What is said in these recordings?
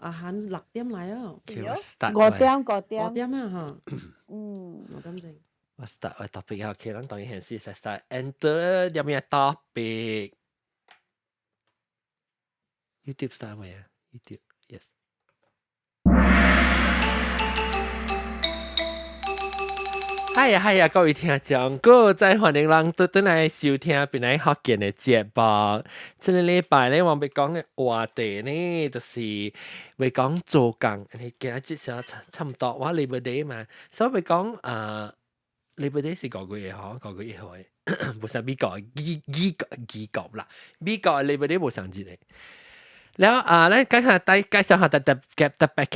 阿涵6點嚟啊，Okay，我 start 5喂，點5 5點，點啊嚇嗯， ，5點正。我 start 喂 topic 啊，OK，咱當然係先 start enter 有咩 topic？YouTube start 未啊？YouTube yes。係啊係啊，各位聽眾，再歡迎人都轉來收聽本來福建嘅節目。這個禮拜咧，我要講嘅話題呢，就是要講做工。你今日至少差唔多，我禮拜日嘛，所以要講禮拜日是5月1號，5月1號嘅，冇啥美國美國啦，美國嘅禮拜日冇上節嘅。แล้วแล้ว介紹下特別嘅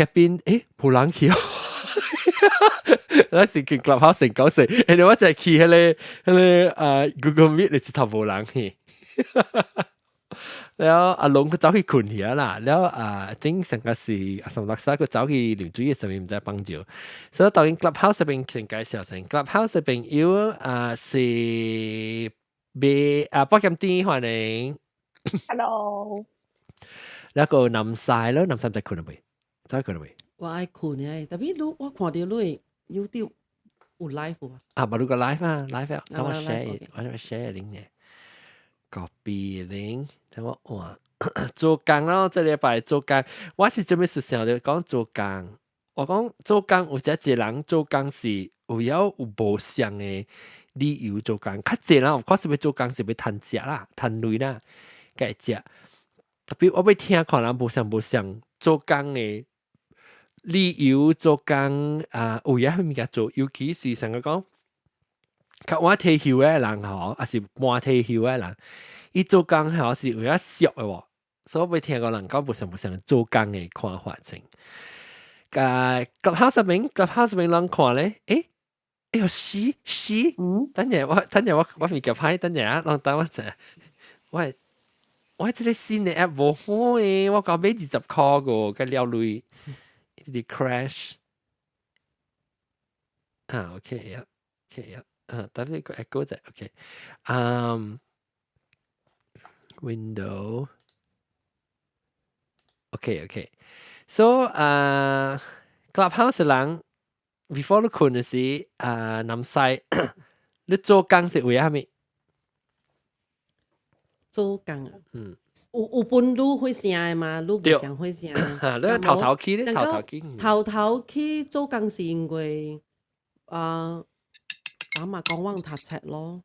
邊，誒冇人去哦。嗰時見 Clubhouse 成九成，人哋我就係去嗰個Google Meet 你直頭冇人去。แล้ว阿龍佢走去困去啦，แล้วI think 成個是阿岑樂沙佢走去連主頁上面唔知幫助，所以當然 Clubhouse 入邊先介紹先 ，Clubhouse 入邊有是被波金啲歡迎 Hello，แล้วก็南晒咯，南晒唔使困啊未？走去困啊未？我愛困嘅，特別我看到你 YouTube 有 live 喎。啊，baru個 live 啊，live 啊，等我 live share， OK。我 share link 嘅。copy link，等我換做工咯，這禮拜做工，我是做咩事想就講做工。我講做工有一人做工是有無相嘅理由做工，較濟人我是要做工是要趁食啦，趁錢啦，該食。特別我要聽看人無相做工嘅理由做工有影物件做，尤其是成個講。較晚退休嘅人吼，還是半退休嘅人，伊做工吼是有影俗嘅喎，所以我聽個人講無相做工嘅看法先。Clubhouse 入面人看咧，哎呦死，等陣我咪夾牌，等陣啊，等我陣，我即個新嘅 app 無好誒，我講買20塊個，個了累，啲 crash 啊 ，OK 啊，OK 啊。但係個 echo 就 OK。Window OK。So Clubhouse 人 before 你困嘅時，南西你做工是為咩？做工啊，有本愈會聲嘅嘛，愈袂上會聲嘅。你頭去做工是因為阿媽講我讀冊咯，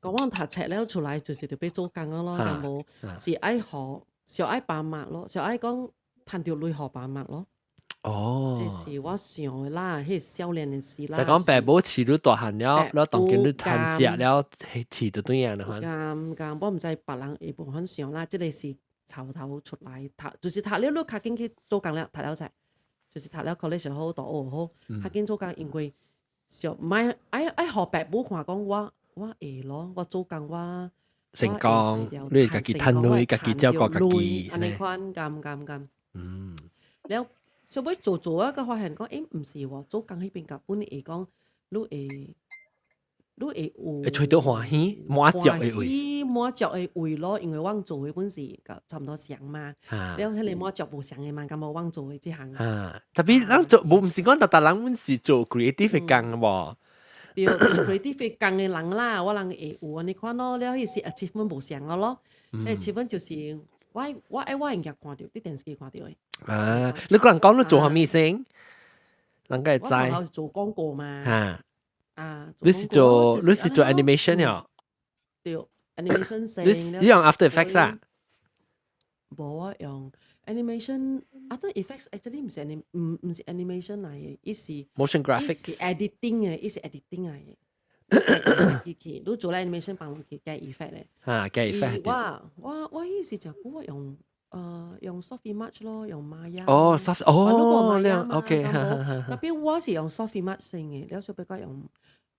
講我讀冊了出來就是特別做工咯，但無是愛學，是愛爸媽咯，是愛講賺到錢學爸媽咯。哦，這是我想嘅啦，迄少年嘅事啦。就講爸母飼到大漢了，然後當見你賺食了，飼到對樣啦。我唔知別人會無肯想啦，即個是頭出來讀，就是讀了較緊去做工了，讀了才，就是讀了 college 好，大學好，較緊做工，因為小唔係愛學爸母看講我會咯，我做工我成功，你家己賺錢，家己照顧家己，安尼款咁。了。所以做啊，個發現講，唔是喎，做工迄邊甲本會講，你會有吹到歡喜，滿足嘅位咯，因為我做嘅本是差唔多上嘛，了迄個滿足無上嘅嘛，咁我做嘅即項。特別咱做無唔是講特人本是做 creative 嘅工喎。對 creative 工嘅人啦，我人會有安尼款咯，了迄是 achievement 無上嘅咯，achievement 就是我應該看到啲電視機看到嘅。你個人講你做下咩先？人家會知。我是做廣告嘛。你是做 animation 呀？對 ，animation 先。你用 After Effects 啊？冇啊，用 animation After Effects actually 唔是 animation 嚟嘅，伊是 motion graphics，是 editing 嘅，伊是 editing 嚟嘅。你做咧 animation 幫佢加 effect 咧。加 effect。我伊是就估用 Sophie March 咯，用 Maya。哦 ，Sophie， 哦，呢樣 OK，特別我是用 Sophie March 先嘅，了小比較用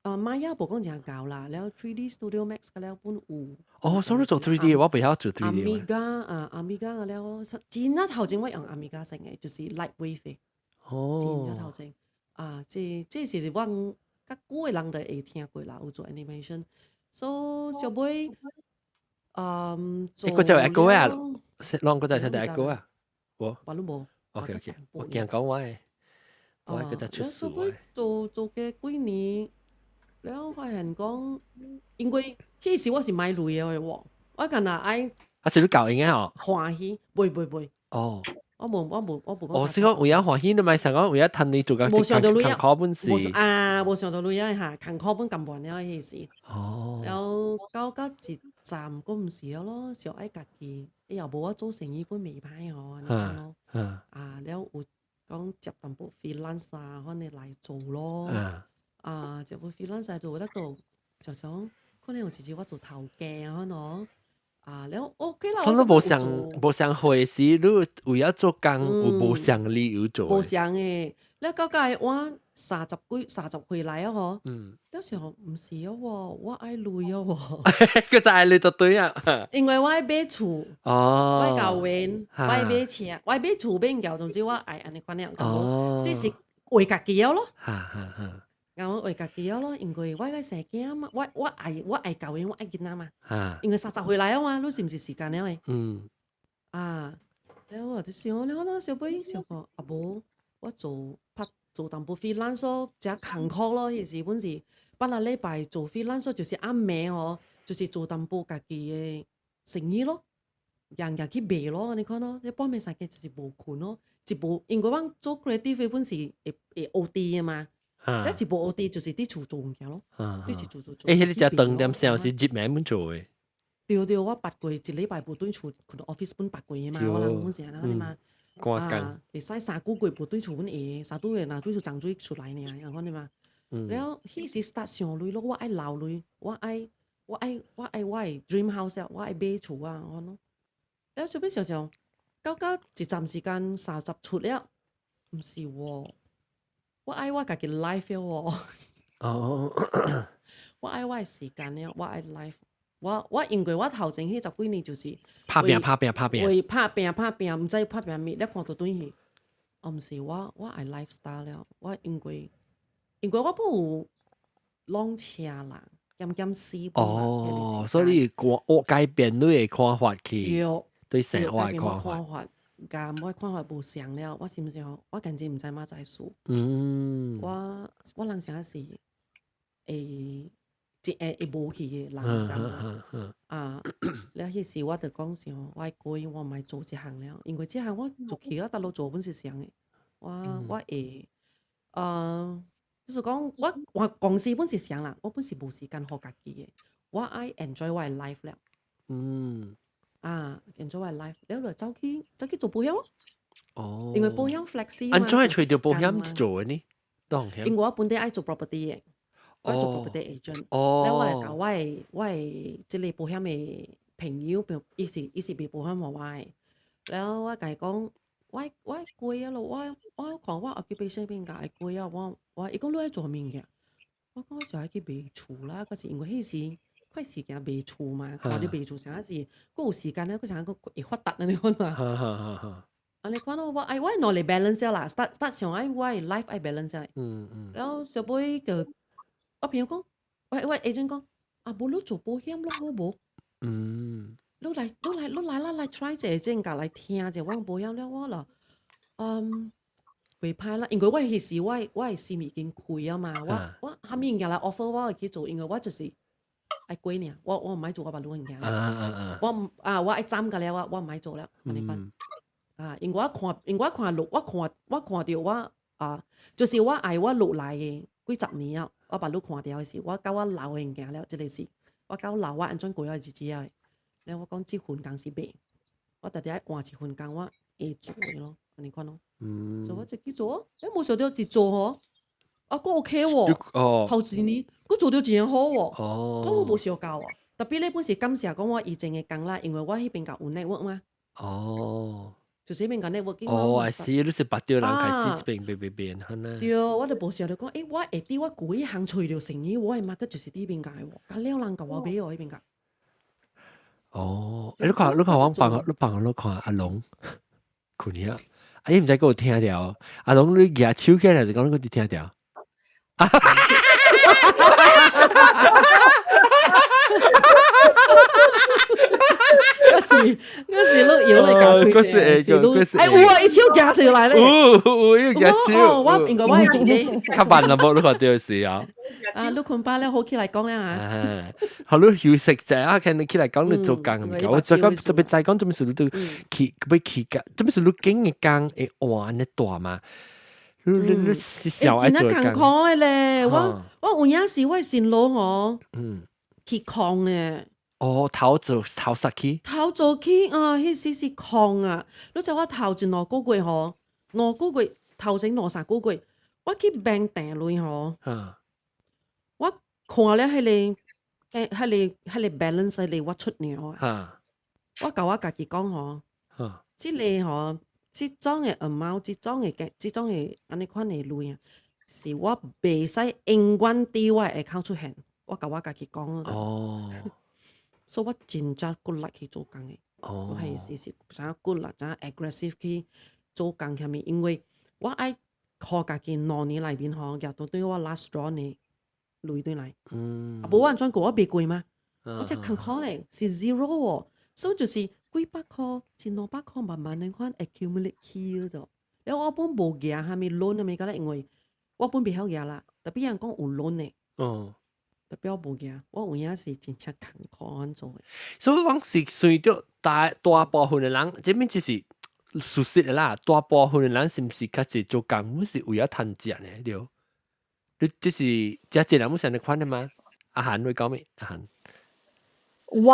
Maya 無講真夠啦，了 3D Studio Max 嘅了本有。哦，所以做 3D， 我不曉做 3D。Amiga 嘅了，真啊頭前我用 Amiga 先嘅，就是 Lightwave 嘅。真啊頭前這是我較久嘅人就會聽過啦，有做 animation。So 小妹做。個就 Echo 啊，啷個就睇到 Echo 啊？我都冇。OK 者 OK，淡我薄驚講我嗰隻出了事所以做嘅幾年，了發現講，因為迄時我是買鐳嘅喎，我近日愛啊，是你教應嘅吼？歡喜，袂，哦，我冇我是講為咗歡喜，你咪想講為咗趁你做緊冇想到鐳艱啊，苦本事。冇想到鐳啊嚇，艱苦本咁悶了迄時。哦，了到一站，嗰毋是咯，小愛家己，又無我做生意本袂歹吼，你看咯，了有講接淡薄 freelance 啊，可能來做咯，接部 freelance 來做，得個就想可能有時我做頭家可能，了 OK 啦。所以你無想回事，你為咗做工有無想理由做？無想誒，了到我30歲來啊嗬，有時候唔是啊喎，我愛累啊喎，佢就愛累就對啊，因為我愛買厝，我愛交園，我愛買車，我愛買厝買交，總之我愛安尼款樣，咁即是為家己咯。我為家己咯，因為我愛生囝嘛，我愛交園，我愛囡仔嘛，因為30歲來啊嘛，你是唔是時間了誒？แล้ว我就想，你可能小妹想講，無我做淡薄 freelance 咯，只艱苦咯，迄時本是8個禮拜做 freelance 就是暗暝哦，就是做淡薄家己嘅生意咯，人去賣咯，你看咯，你半暝3更就是無困咯，因為我做 creative 本是會 OT 嘅嘛，你一部 OT 就是啲厝做物件咯，啲是做。迄你只長點上是日暝本做嘅。對，我8個月一禮拜無對厝，佢 office 本8個月嘛，我人本是安尼嘛。會使3個月無對厝本下，3個月若對厝漲水出來呢，樣款嘛。了迄時 start 上累咯，我愛留累，我愛我嘅 dream house 啊，我愛買厝啊，我咯。了後尾想，到一站時間30出了，毋是喎，我愛我家己 life 喎。我愛我嘅時間了，我愛 life。我因為我頭前迄10幾年就是拍拼，為拍拼，毋知拍拼咩，你看到對去，毋是我愛 lifestyle 了，我因為我不有浪車啦，兼試本所以我改變你嘅看法去，對生活嘅看法，我看法無相了，我是毋是吼？我近日毋知乜在數，我人想是會無去嘅人了迄時我就講想，我過我唔係做這行了，因為這行我做其他大陸做本是想嘅，我會就是講我公司本是想啦，我本是無時間學家己嘅，我愛 enjoy 我嘅 life 了，enjoy 我嘅 life，了就走去做保險咯，因為保險 flexi 嘛，安怎會找到保險去做嘅呢？因為我本地愛做 property 嘅。我做 property agent，แล้ว我嚟搞我即係保險嘅朋友，伊是賣保險話我，แล้ว我甲伊講，我貴啊咯，我看我 occupation 邊個係貴啊，我伊講你愛做咩嘅？我講我就愛去賣厝啦，嗰時因為迄時快時間賣厝嘛，看你賣厝成時，佫有時間咧，佫成個會發達你看嘛。安尼看咯，我攞嚟 balance 啦 ，start 上我 life 愛 balance 嚟，แล้ว小妹就。我朋友講，喂 agent 講，無你做保險咯，好無？你來啦，來 try 者正甲來聽者，我保險了我啦，袂歹啦，因為我迄時我係心已經開啊嘛，我蝦米物件來 offer 我會去做，因為我就是愛貴爾，我唔愛做我把路物件，我愛斬個了，我唔愛做了，安尼講，因為我看路，我看到我就是我愛我落來嘅幾十年啊。我把路看掉嘅時，我到我老嘅物件了，即個是我到老我安怎過我日子啊？然後我講這份工是賣，我特地愛換一份工，我會做嘅咯，你看咯，所以我就去做，冇想到一做嗬，佫 OK 喎，頭一年佫做到真好喎，咁我冇想到喎，特別你本是感謝講我以前嘅工啦，因為我迄邊個有 network 嘛。就是迄邊個 networking。I see，你是捌着人開始變，係呢？對，我就無想到講，我下啲我幾行找到生意，我係乜個就是呢邊個喎，咁了人甲我買喎呢邊個。你看我幫我看阿龍，困呀，你唔使給我聽掉，阿龍你舉手起來就講你聽掉。嗰時碌搖嚟夾出嚟，時碌哇！一超夾出來咧，要夾超，我應該我係記較慢啦，冇你看到時啊。你坤巴咧好起嚟講咧嚇，好你休息啫啊！看你起嚟講你做工唔夠，我最緊特別再講做咩事你都起要起㗎，做咩事你經嘅工會換你大嘛？你小愛做工。真係艱苦咧，我有影時我先攞我去礦嘅。哦，頭實去，頭做起啊，迄時是礦啊！你知我頭前2個月嗬，2個月頭前2、3個月，我去病訂類嗬，我看咧迄個 balance 迄個我出尿啊！我甲我家己講嗬，即個嗬，即種嘅 amount，即種嘅安尼款嘅類啊，是我袂使永遠佇我嘅account出現，我甲我家己講哦。所以我真正骨力去做工嘅，我係時想骨力，想 aggressive 去做工下面，因為我愛靠家己2年內面嗬，夾到對我 last draw 呢累對來，無完全過我袂過嘛，我只坎坷咧是 zero 喎，所以就是幾百塊、200塊慢慢咁款 accumulate 起咗，然後我本無夾下面 loan 啊咪，因為我本袂曉夾啦，特別人講有 loan 嘅。特別我無嘅，我有影是真正艱苦安做嘅。所以講是隨着大部分嘅人，這邊只是事實嘅啦。大部分嘅人是唔是較係做工，是為咗賺錢嘅對？你即是這一人冇成日款嘅嗎？阿涵會講咩？阿涵，我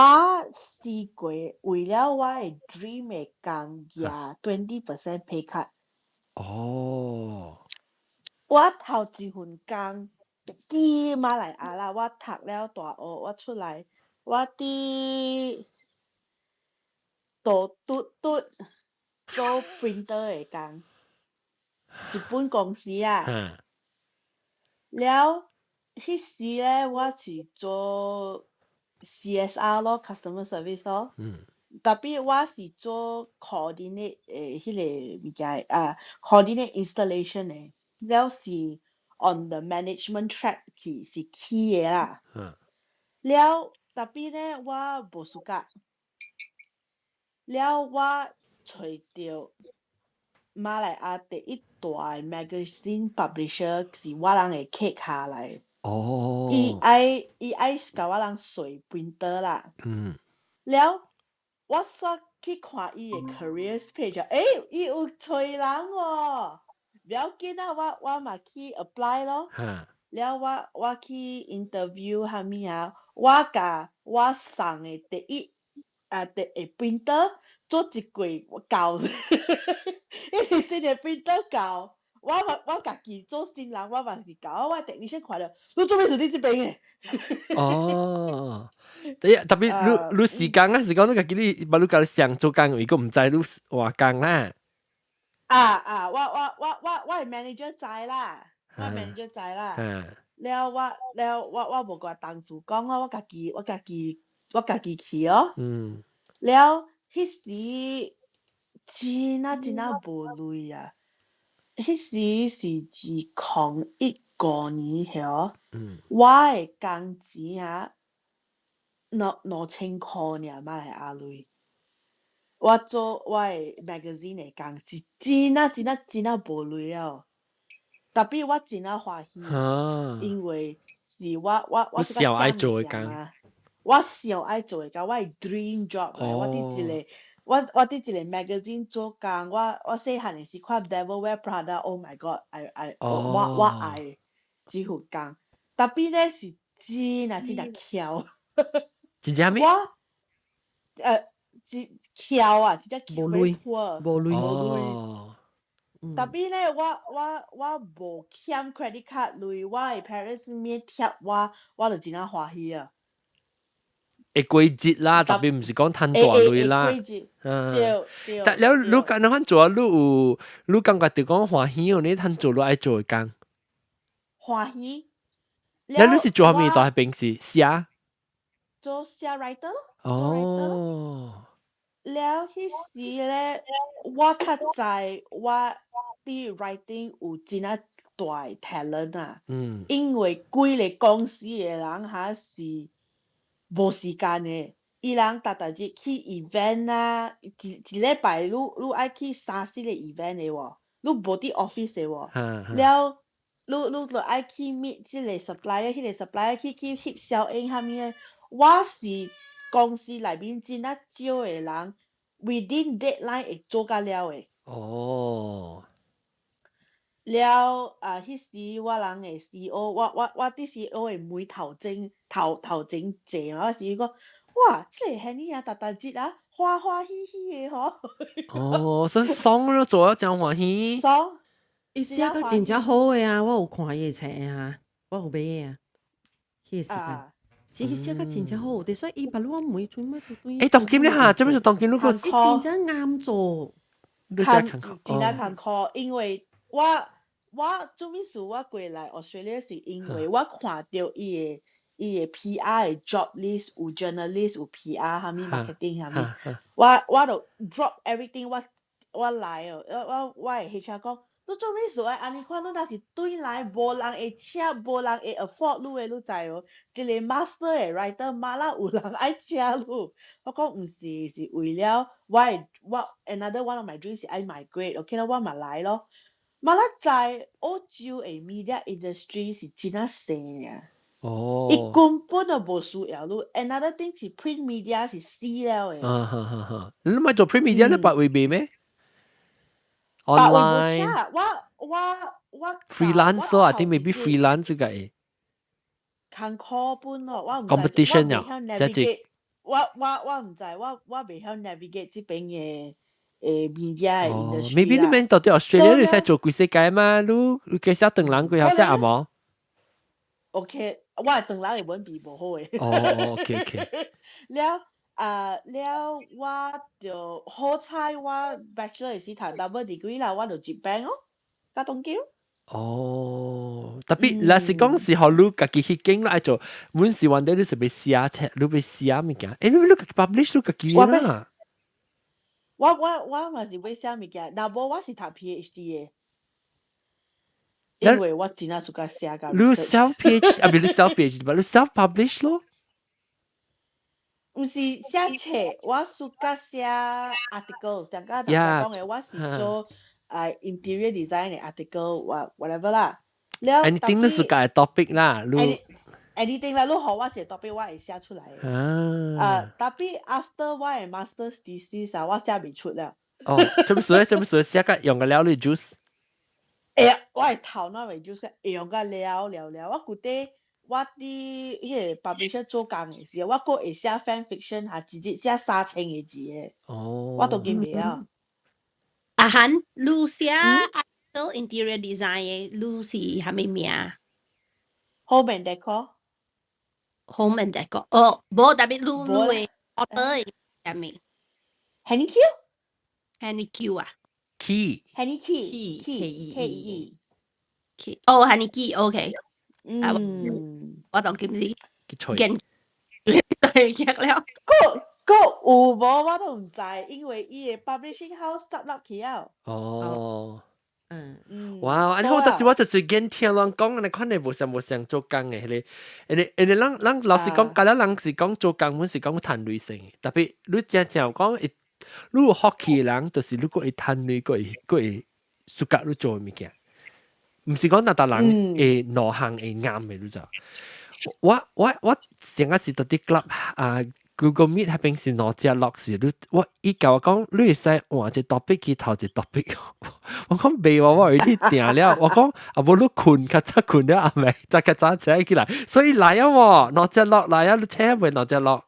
試過為了我嘅 dream 嘅工業20% pay cut。哦，我頭一份工。啲馬來亞啦，我讀了大學，我出來，我啲做做 printer 嘅工，一本公司啊。了，迄時咧我是做 CSR 咯 ，customer service 咯。特別我是做 coordinate 迄個物件coordinate installation 嘅，了是。on the management track 是 key 嘅啦，了特別咧我無暑假，了我找到馬來亞第一大 magazine publisher 是我人嘅客下來，伊愛甲我人水 printer 啦，了我煞去看伊嘅 careers page，伊有找人喎。不要緊啊，我嘛去 apply 咯，了我去 interview 下面啊，我甲我送嘅第一printer 做一個月夠，因為新嘅 printer 夠，我家己做新人，我嘛是夠，我 technician 看了，你做咩事你這邊嘅？哦，特別你時間啊，時間你家己你把你家己上做工，如果唔知你話工啦。我係 manager 知啦，我 manager 知啦。了我無甲同事講咯，我家己去咯。了迄時真無類啊，迄時是2015年嗬，我嘅工錢啊2000塊爾馬來亞幣。我做我嘅 magazine 嘅工是真無類了，特別我真歡喜，因為是我是小愛做嘅工，我上愛做嘅工，我係 dream job 嚟，我佇一個 magazine 做工，我細漢嘅時看 Devil Wear Prada，Oh my God，我愛這份工，特別咧是真巧，真正咩？巧啊，真係無類，特別咧，我無欠 credit card 類，我嘅 parents 免貼我就真歡喜啊！會過節啦，特別唔是講賺大類啦。對。但了，你咁樣做，你感覺到講歡喜，你賺做你愛做嘅工。歡喜。了，你是做咩？都係平時寫。做寫 writer 咯。哦。了，迄時咧，我較知我啲 writing 有真大 talent 啊。因為規個公司嘅人是无时間嘅。伊人逐日去 event 啊，一禮拜你愛去3、4個 event 嘅喎，你無佇 office 嘅喎，了你就愛去 meet 即個 supplier， 迄個 supplier 去翕小影啥物嘅。我是公司內面真啊少嘅人 ，within deadline 會做甲了嘅。哦。了迄時我人嘅 CEO，我啲 CEO 嘅妹頭前坐嘛，我是講，哇，即個兄弟啊，逐日啊，歡歡喜喜嘅嗬。哦，所以爽咯，做咗真歡喜。爽，伊寫個真正好誒啊！我有看伊冊啊，我有買啊。迄個時間，是伊寫個真正好，但係伊把我妹做乜都對。當今你下，做咩做當今如果？伊真正啱做。真係艱苦，因為我做咩事我過來 Australia 是因為我看到伊個 PR 嘅 job list 有 journalist 有 PR 啥物 marketing 啥物，我就 drop everything 我來哦，我會 HR 講，你做咩事愛安尼款？你若是對來無人會請，無人會 afford 你誒，你知哦？一個 master 誒 writer 馬拉有人愛請你，我講毋是，是為了我 another one of my dreams 是愛 migrate，OK 啦，我嘛來咯。馬拉在澳洲誒 media industry 是真啊細啊。伊根本就無需要你。Another thing 是 print media 是死了誒。你唔係做 print media 咧，白會俾咩 ？Online。我 freelance 咯，I think maybe freelance 個誒。艱苦本咯，我唔知。competition 啊，即係。我唔知，我未曉 navigate 這邊嘅media industry。maybe 你們到底 Australia 你使做幾世界嘛？你介紹等人幾好些阿冇？OK。我係鄧冷嘅文筆無好嘅。OK。了，我就好彩，我 bachelor 是讀 double degree 啦，我就接班哦，加東京。特別嗱是講時候，你自己去經來做，每時วันday你就被寫冊，你被寫物件，你自己 publish 你自己啦。我嘛是被寫物件，但無我是讀 PhD 嘅。因為我真係喜歡寫個 research。你 self PhD 啊，唔係你 self PhD，你 self publish 咯。唔是寫冊，我喜歡寫 article， 上個大家講嘅，我是做interior design 嘅 article，whatever 啦。anything 都是個 topic 啦，anything 啦，你學我寫 topic，我會寫出來嘅。特別 after 我嘅 master's thesis 啊，我寫未出啦。做乜事寫個用個料理 juice。我係頭腦為主，用個了。我覺得我啲迄個 publisher 做工嘅時候，我個會寫 fan fiction 下，直接寫3000個字嘅。我都見未啊。阿涵，你寫 article interior design 嘅，你是係咩名？Home and Decor。Home and Decor。無特別你嘅 author 係咩 ？Henny Q 啊。Henny Key。Henny Key，OK。我當見你見對約了。個有無我都唔知，因為伊個 publishing house start up 起啊。哇！然後但是我就是見聽人講，你看你無想做工嘅咧，人老實講，假如人是講做工，本是講談累性，特別你正講，你有學期人，就是你個會談累，個會暑假你做物件，唔是講那達人會內行會啱嘅，你知道？我成個時到啲 club 啊。Google Meet 係平時攞隻落時，我伊教我講，你會使換隻 topic 去頭隻 topic。我講未喎，我有啲定了。我講啊，無你困，較早困了阿未，再較早起起來。所以來啊喎，攞隻落來啊，你車會攞隻落，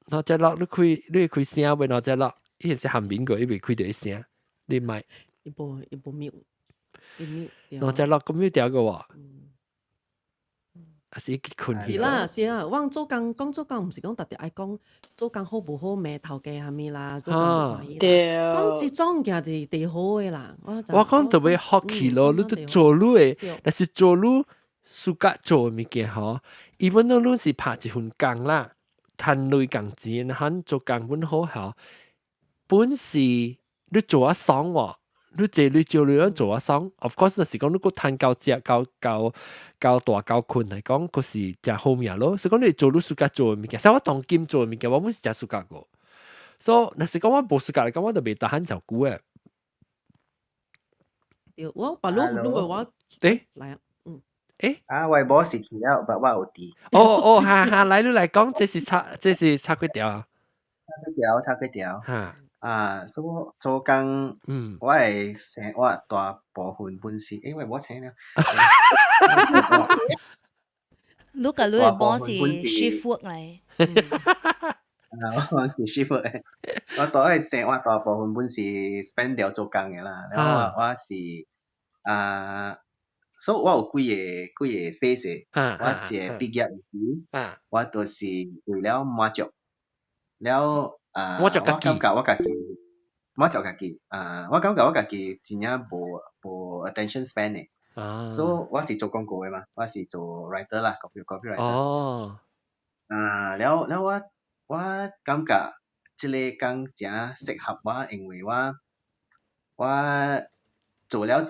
攞隻落你開聲會攞隻落，伊係韓面個，伊未開到聲，你咪一部秒，攞隻落咁樣掉個喎。是啦，我做工講做工，唔是講特別愛講做工好唔好，咩頭家係咪啦？對，講這種嘅係最好嘅啦。我講特別學期咯，你都做路嘅，但是做路暑假做物件嗬，even though你是拍一份工啦，賺累工錢，肯做工本好嗬，本事你做啊爽喎。你這你照你樣做啊爽 ，of course 就是講你個攤夠隻夠大夠困嚟講，嗰是真好命咯。所以講你做你暑假做嘅物件，像我當今做嘅物件，我冇是真暑假個。所以，若是講我無暑假嚟講，我就未得閒照顧誒。對，我把路路嘅我誒來啊，我冇時期了，但我有啲。哈，來你來講，這是插幾條啊？插幾條。哈。做工，我係生活大部分本事，因為冇請了。你嘅boss 是 shift work 嚟。我是 shift work， 我都係生活大部分本事 spend 掉做工嘅啦。然後我是所以我有幾個 phase， 我一畢業時，我都是為了滿足，了我感覺我自己，滿足自己，我感覺我自己真係無 attention span 嘅，所以我是做廣告嘅嘛，我是做 writer 啦 ，copywriter。了我感覺這個工真適合我，因為我做了一個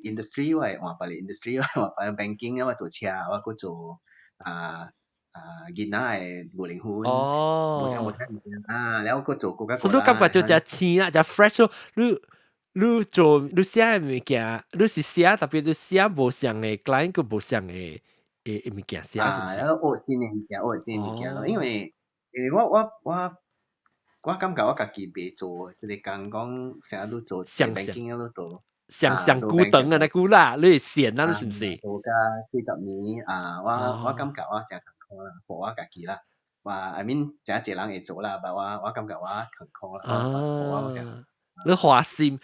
industry， 我換別個 industry， 我換別 banking， 我做車，我去做囡仔嘅護齡款，無聲然後去做國家。所以你感覺就真青啦，真 fresh 咯。你做你寫嘅物件，你是寫特別你寫無像嘅 client 個無像嘅物件寫，是不是？然後學新嘅物件，學新嘅物件咯，因為我感覺我自己未做，即係講成日都做 banking 都做，上古等嘅那股啦，你線啦，你是唔是？做咗幾十年我感覺我真坎坷啦，for我自己啦，I mean 真係人會做啦，但我感覺我坎坷啦，你花心，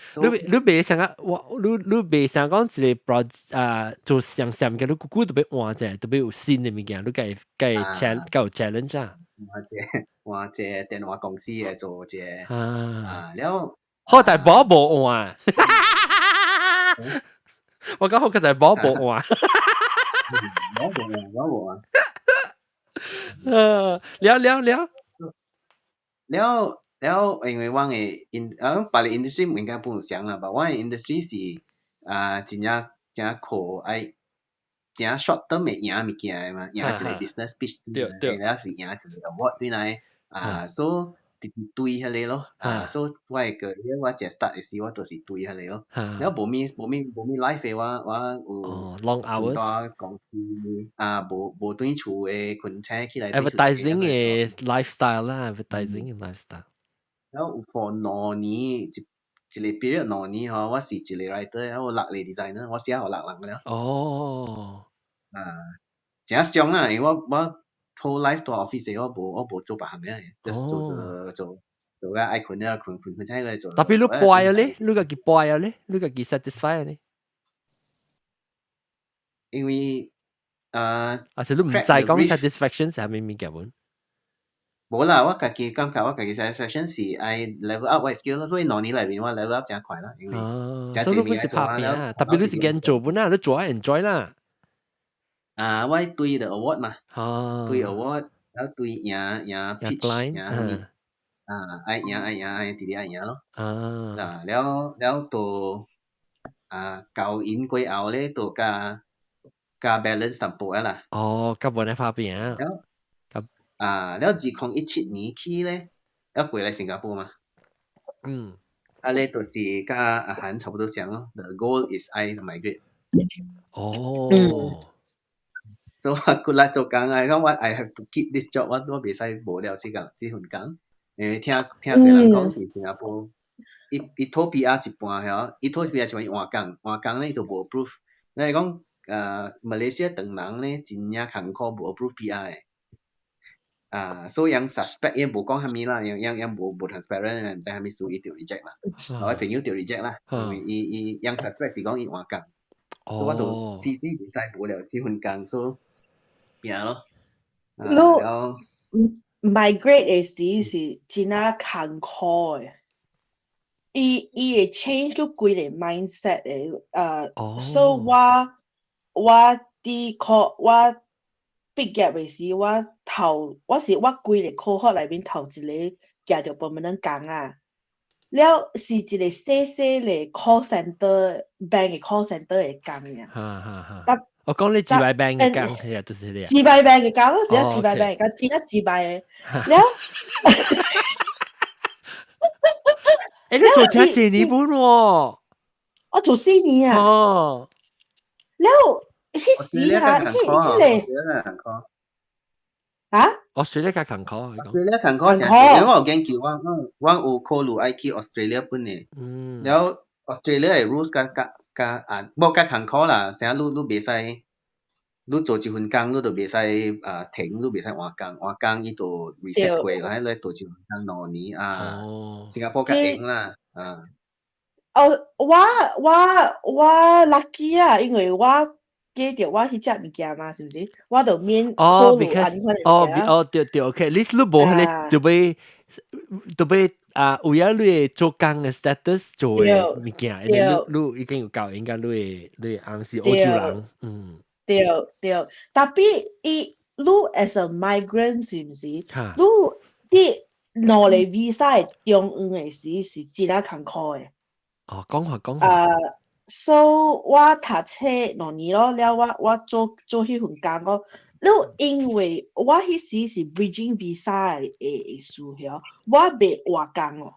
你未想啊？你未想講一個 project 做上嘅，你個特別換啫，特別有新嘅物件，你計有 challenge 啊？換一個電話公司嚟做一個了。好在寶無換，我講好在寶無換。我無啊。了，因為我嘅別個 industry 應該不相啦，但我嘅 industry 是真靠愛真 short term 嘅贏物件嘛，贏一個 business pitch， 然後是贏一個 award 對來，所以對迄個咯，所以我係個我只 start 嘅時我都是對迄個咯，了無咪 life 嘅我有 long hours 公司無對厝嘅困車起來 advertising 嘅 lifestyle 啦 ，advertising 嘅 lifestyle。然後 for 2年一個 period 2年嗬，我是一個 writer， 然後6個 designer， 我寫好6人了。真傷啊！因為我 whole life 做 office， 我無做別行嘅，just 做個愛困了，困真係做。特別你背啊咧，你個佢背啊咧，你個佢 satisfy 啊咧。因為且你唔知講 satisfaction 係咩物件本？冇啦，我自己感覺我自己 satisfaction 是愛 level up 我 skill 咯，所以2年裏邊我 level up 真快啦，因為所以你本是拍片啊，特別你是驚做本啊，你做下 enjoy 啦。我對 the award 嘛，對 award，然後對贏 pitch， 贏愛贏弟弟愛贏咯。了到教演過後咧，到加 balance 淡薄啦。咁本嚟拍片啊。了2017年起咧，了過來新加坡嘛。咧就是甲阿韓差不多像咯。The goal is I migrate。所以我過來做工啊，講我 I have to keep this job， 我袂使無聊這份工。因為聽佢人講是新加坡，伊拖 PR 一半嗬，伊拖 PR 一半換工咧就無 approve。你係講馬來西亞當人咧真正坎坷無 approve PR 嘅。所以人 suspect 也無講蝦米啦，人無 transparent， 唔知蝦米數伊就 reject 啦，我朋友就 reject 啦，因為伊人 suspect 是講伊換工，所以我就死唔知無了這份工，所以變咯。migrate 嘅時是真係坎坷嘅，伊會 change 咗規個 mindset 嘅，所以我畢業嘅時，我規個 cohort 裏邊頭一個夾着permanent工啊。了是一個細細嘅 call center bank 嘅 call center 嘅工嘅。我講你自賣 bank 嘅工係啊，就是你啊。自賣 bank 嘅工，只係自賣 bank 嘅工，真係自賣嘅。了，你做咗幾年半喎？我做4年啊。哦。了，迄時啊，迄個啊？Australia 嘅坎坷，Australia 坎坷真係，因為我有研究，我有考慮愛去 Australia 本嘅。了 Australia 嘅 rules 冇咁坎坷啦，成日你袂使，你做一份工，你就袂使停，你袂使換工伊就 reset 過，喺你做一份工2年啊。新加坡較硬啦，我 lucky 啊，因為我記着我迄隻物件嘛，是毋是？我就免考慮安尼款嘅物件。對 ，OK， 你無迄個就要為咗你做工嘅 status 做嘅物件，你已經有教應該你啱是歐洲人，對。特別你 as a migrant 是毋是？你攞嚟 visa 中央嘅時是真係坎坷嘅。講。So 我讀冊2年咯，了我做迄份工咯。了因為我迄時是 bridging visa 嘅事喎，我袂換工咯。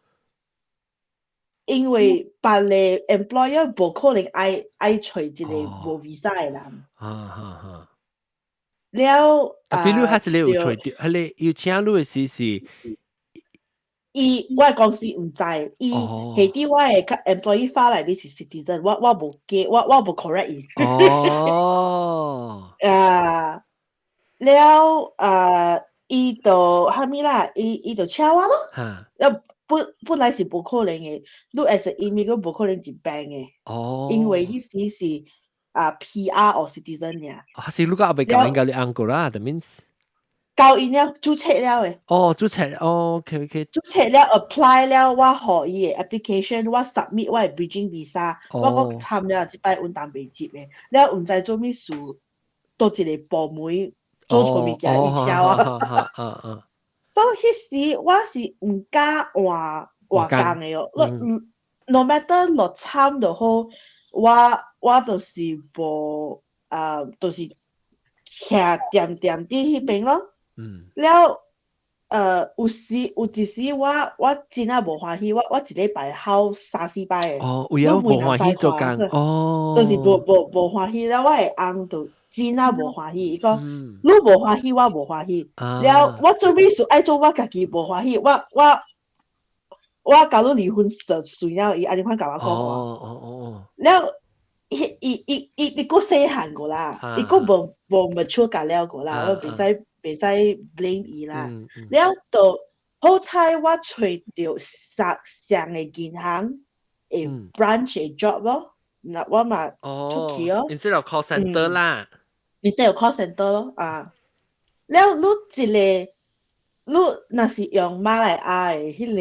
因為別個 employer 無可能愛找一個無 visa 嘅人。了比如佢一個有找到，佢有請你嘅時是。我嘅公司唔知，伊下啲我嘅 employee 發嚟你是 citizen， 我無記，我無 correct 伊。了伊就蝦米啦？伊就請我咯。本來是無可能嘅，你 as a immigrant 無可能入 bank 嘅。因為迄時是PR or citizen 呀。是你個後尾講應該你 Angola that means。交因了，註冊了誒。註冊，OK。註冊了 ，apply 了，我予伊嘅 application， 我 submit 我嘅 bridging visa， 我參了一擺運動未接嘅，了唔知做咩事，倒一個部門做錯物件，伊請我。所以迄時我是唔敢換工嘅哦。No matter 落參就好，我就是無就是徛掂啲迄邊咯。了有一時我真係無歡喜，我一禮拜考3-4擺嘅。為咗無歡喜做工，就是無歡喜，了我嘅翁就真係無歡喜，伊講你無歡喜，我無歡喜。了我做咩事愛做我家己無歡喜，我搞到離婚算了，伊安尼款甲我講。了伊個細漢個啦，伊個無 mature 甲了個啦，我袂使 blame 伊啦。了到好彩我找到上嘅銀行嘅 branch 嘅 job 咯，那我嘛出去咯。instead of call center 啦，instead of call center 咯啊。了你若是用馬來亞嘅迄個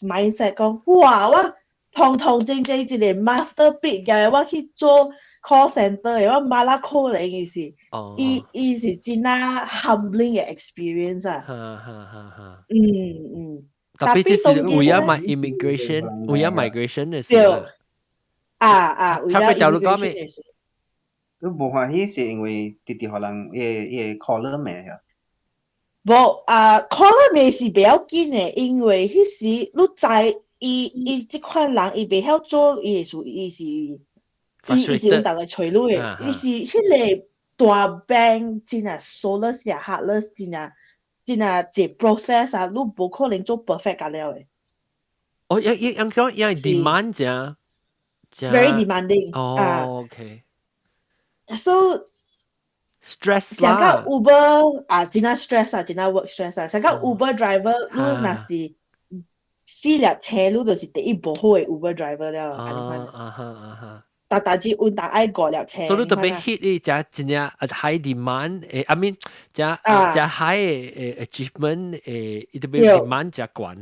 mindset 講，哇！我堂正一個 master 畢業，我去做 call center 嘅，我馬拉可能嘅是，伊是真係 humbling 嘅 experience 啊。特別就是為咗買 immigration， 為咗 migration 嘅時候。為咗 immigration 嘅時。你無歡喜是因為直直互人伊 color 咩呀？color 咩是比較緊嘅，因為迄時你知。伊即款人，伊袂曉做伊嘅事，伊是用大個找你嘅，伊是迄個大 bank 真係 soulless 呀 heartless 真係一 process 啊，你無可能做 perfect 㗎了嘅。伊講伊 demand 啫 ，very demanding。OK。So stress 啦。成個 Uber 真係 stress 啊，真係 work stress 啊，成個 Uber driver 你若是。4輛車你就是第一無好嘅 Uber driver 了，但係運動愛5輛車。所以你特別 hit 啲真係 high demand I mean 真 high 嘅 achievement 特別 demand 真高啊。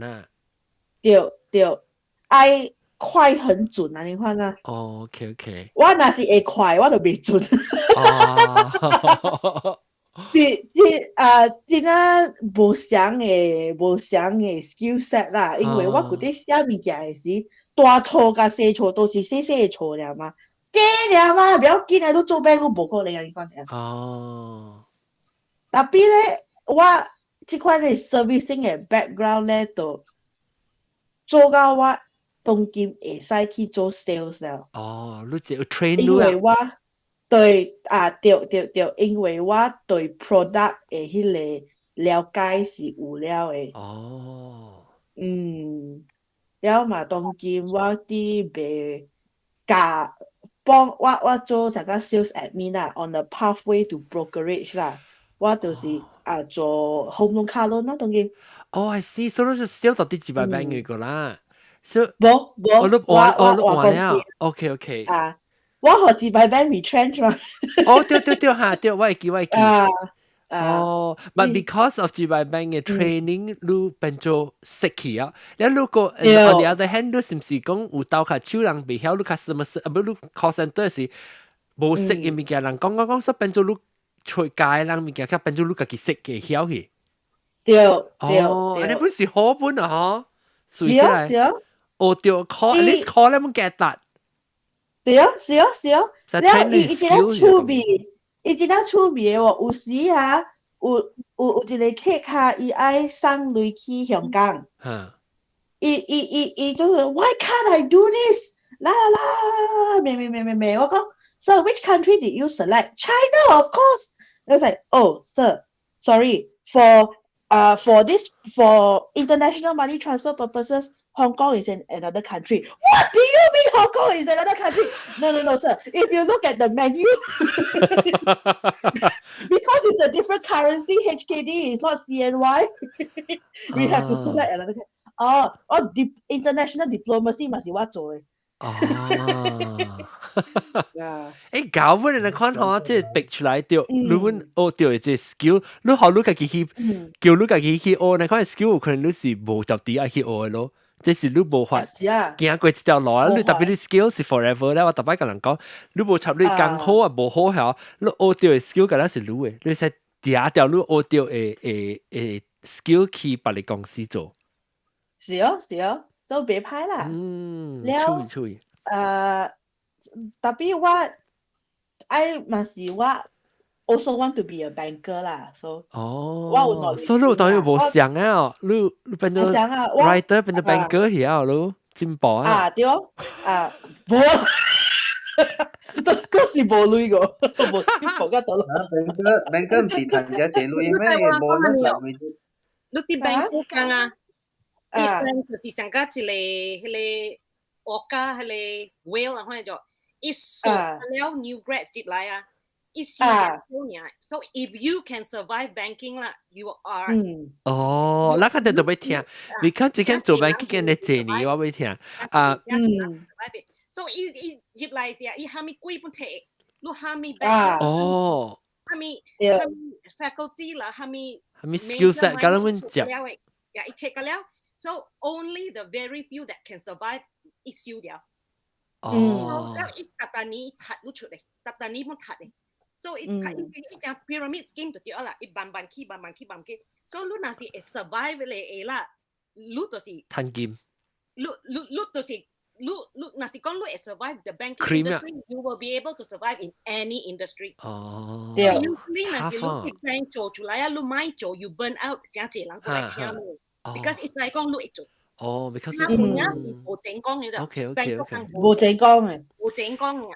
對，愛快很準啊！你看啊。OK。我若是會快，我就袂準。真啊无相嘅 skill set 啦，因為我嗰啲寫物件嘅時，大錯甲細錯都是細細嘅錯了嘛，驚了嘛，不要緊啊，都做咩都無可能啊，你講哦。特別咧，我即款嘅 servicing 嘅 background 咧，就做到我當今會使去做 sales 了。哦，你只有 train 因為我對對，因為我對 product 嘅迄個了解是有了嘅。哦。了嘛，當今我啲賣價幫我做成個 sales admin 啦 ，on the pathway to brokerage 啦，我就是做 home loan car loan 啦，當今。哦，I see，所以你是 sales 到第幾百萬嘅個啦？冇，我完了。OK。我學幾百萬 retrench 嘛。哦，對嚇，對，我會記。哦，but because of 幾百萬嘅 training，你變做識去啊。你如果 on the other hand，你是唔是講有鬥下手人未曉，你 customer 不你 call center 是無識嘅物件，人講說變做你出街人物件，佢變做你自己識嘅曉去。對。哦，你本是好本啊，嗬。是啊。哦，對 ，call，at least call 你們 get that。對啊。然後伊真係趣味喎，有時啊，有一個客哈，伊愛送鐳去香港。伊就是 Why can't I do this？ 啦，咩，我講 ，So which country did you select? China, of course. I was like, oh, sir, sorry for international money transfer purposes. Hong Kong is in another country. What do you mean Hong Kong is another country? No, sir. If you look at the menu, because it's a different currency, HKD is not CNY. We have to select another country. International diplomacy 嘛是我做嘅。搞本人看下，即係逼出來掉，你本學掉嘅即 skill，你學你自己去，叫你自己去學，你看 skill 有可能你是無特地愛去學嘅咯。即是你無法行過一條路啊！你特別你 skill 是 forever 咧。我特別跟人講，你無插你剛好啊，無好曉，你學到嘅 skill 嗰陣是你嘅，你使嗲掉你學到嘅skill 去別你公司做。是哦，做別派啦。注意。特別我嘛是我 also want to be a banker 啦，所以所以你當然冇想啊，你變到 writer 變到 banker 去啊，你進步啊。對冇，嗰時冇鐳個，冇進步得到啦。banker 唔是賺咗這鐳咩？冇乜實鐳啫。你啲 banker 講啊，一般就是上個一個國家係嚟 whale 啊，可能就一數了 new grads 入來啊。So if you can survive banking 啦 ，you are。那肯定都要聽。你看之前做 banking 嘅這年我要聽。So 伊入來時啊，伊下面幾本題，你下面 banking。下面 faculty 啦，下面 skill set 咁樣問接。呀，伊 check 了。So only the very few that can survive 一收了。แล้วอีกตัดนี้ถัดรู้ชุดเลยตัดนี้มันถัดเลย so อีกจาก pyramid scheme ตัวเดียวละอีบันขี้ so รู้น่าสิ survive เลยละรู้ตัวสิทันกิมรู้ตัวสิรู้น่าสิก่อนรู้ survive the banking industry you will be able to survive in any industry เดี๋ยวน่าสิรู้อีกแรงโจ出来啊รู้ไม่โจ you burn out จังเจ๋ง過嚟搶你 because อีกใจ講รู้อีกโจbecause 冇正講嘅啫 OK 冇正講嘅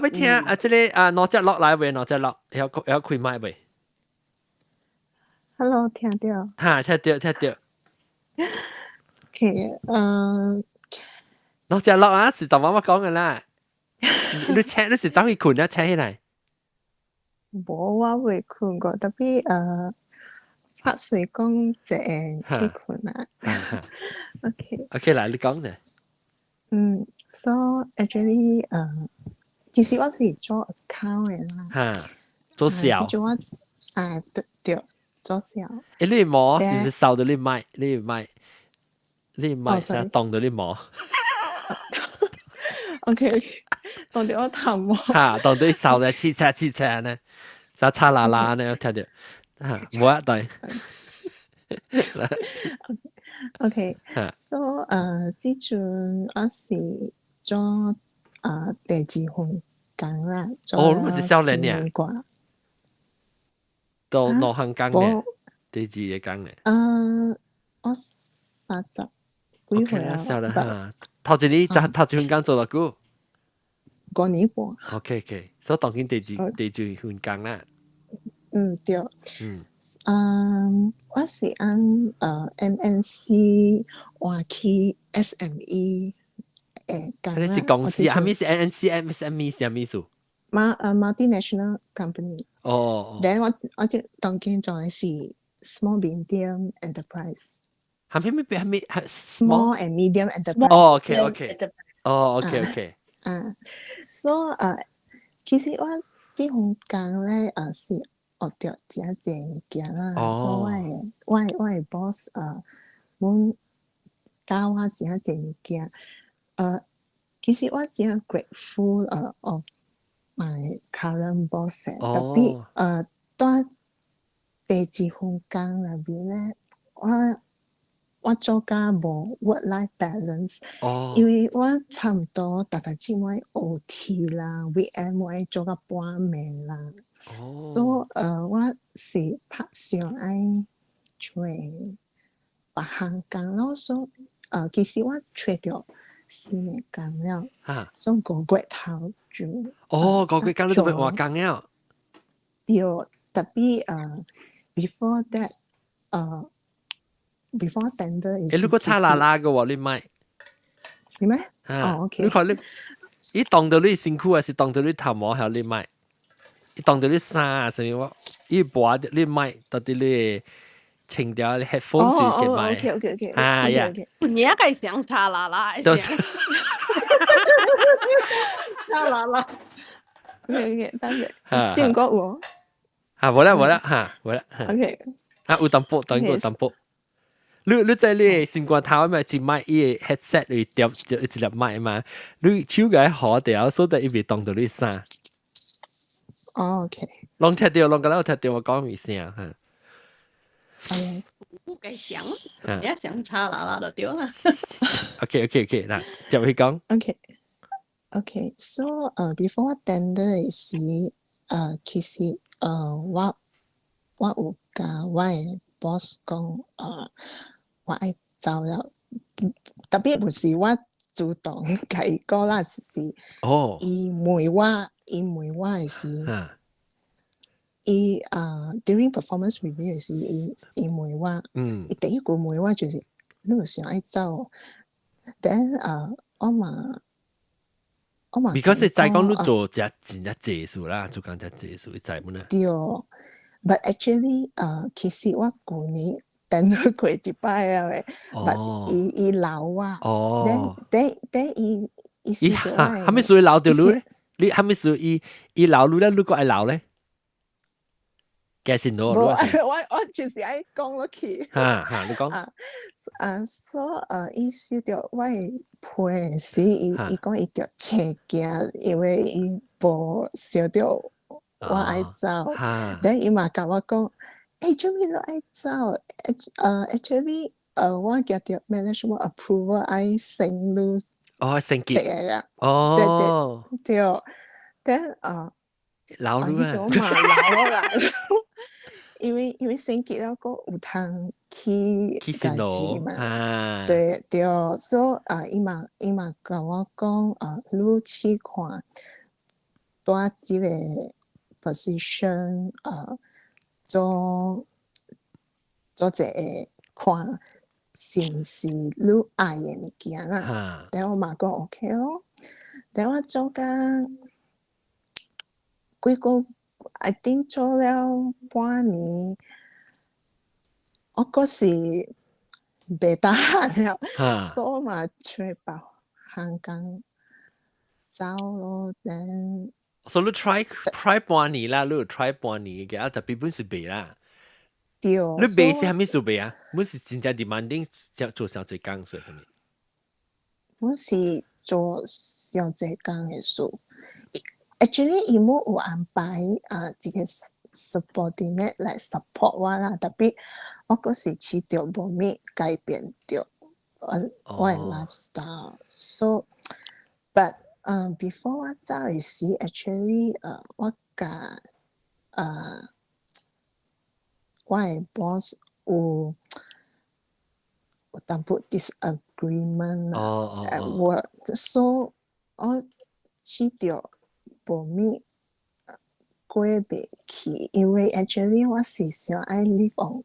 俾聽即係攞隻落嚟喂攞隻落有開麥喂 Hello 聽到聽到OK 攞隻落啊是同媽媽講嘅啦你請你是走去困啊請起來冇我會困過特別拍水講這去困啊OK 來你講嘅so actually 其實我是做 account 嘅啦做小做我對做小你摸是掃到你買想動到你摸OK 動到我頭摸動到你掃到切呢沙叉啦啦呢，聽到冇啊對。OK，so 之前我是做第二份工啦，做你少年呀？到哪行工呢？第二嘅工呢？我30幾歲啊？少年嚇，頭一份工做多久？5年半。OK，所以當緊第二份工啦。對。我是按MNC 換去 SME 誒工啦。你是公司，係咪是 MNC、SME 係咩意思？multinational company。then 我就當緊做嘅是 small medium enterprise。係咪 small and medium enterprise。OK。so 其實我這份工咧是學到真濟物件啦，所以我嘅 boss muốn教我真濟物件。其實我真 grateful of my current boss。特別在第二份工入邊咧，我做甲無 work-life balance，因為我差唔多大概只會 OT 啦 ，weekend 會做甲半暝啦，所以我是拍上愛做別行工咯，所以其實我找到新嘅工了，所以5月頭就5月工你都要換工了，對，特別before that before tender is 如果差啦啦嘅喎，你買是咩？OK。你看你當到你辛苦還是當到你頭毛後你買？你當到你衫啊，所以我你播你買到底你清掉你 headphone 先去買。OK。呀，你也該想差啦啦，差啦啦。OK，等陣，先講我。冇啦嚇。OK。有淡薄，當然有淡薄。你在你新冠頭咪只買伊 headset 嚟掉就一粒買嘛，你手嘅好掉，所以伊未當到你衫。OK。攏聽到，攏個咧聽到我講咩聲嚇。OK。不該想，你想差啦啦就對啦。OK，嗱，就去講。OK，so before tender 時，其實我有甲我嘅 boss 講我愛走了，特別唔是我主動甲伊講啦，是伊問我嘅時，伊during performance review 嘅時，伊問我，伊第一句問我就是你有想愛走 ，then 我嘛 ，because 你再講你做只真只技術啦，做緊只技術，你知冇呢？對 ，but actually 其實我舊年等佢過一擺啊喂 ，but 伊留我，then 伊試咗我。係咪屬於留掉你咧？你係咪屬於伊留你咧？你個愛留咧？嘅先咯，我就是愛講落去。你講。所以伊收到我嘅配時，伊講伊着切驚，因為伊無收到我愛走，等伊嘛甲我講，做咩你愛走？actually 我夾着 management approval 愛升你升級啊，對，等留你啊，咗嘛留啦。因為升級了個有通去家己嘛，對，所以伊嘛甲我講你去看在即個 position 做一個看是毋是你愛嘅物件啦。等我嘛講 OK 咯，等我做緊幾個。I think 做了半年，我嗰時袂打閒了，所以嘛找別行工走咯。所以你 try 半年啦，你有 try 半年嘅，特別本是袂啦。對。你袂是係咩事袂啊？本是真正 demanding 做上濟工所以係咪？本是做上濟工嘅事。Actually 伊冇有安排這個 subordinate 來 support 我啦，特別我嗰時試到冇咩改變到我嘅 lifestyle。So but before 我走嘅時 actually 我甲我嘅 boss 有淡薄 disagreement at work， so 我試到冇咩過袂去，因為 actually 我是想愛 live on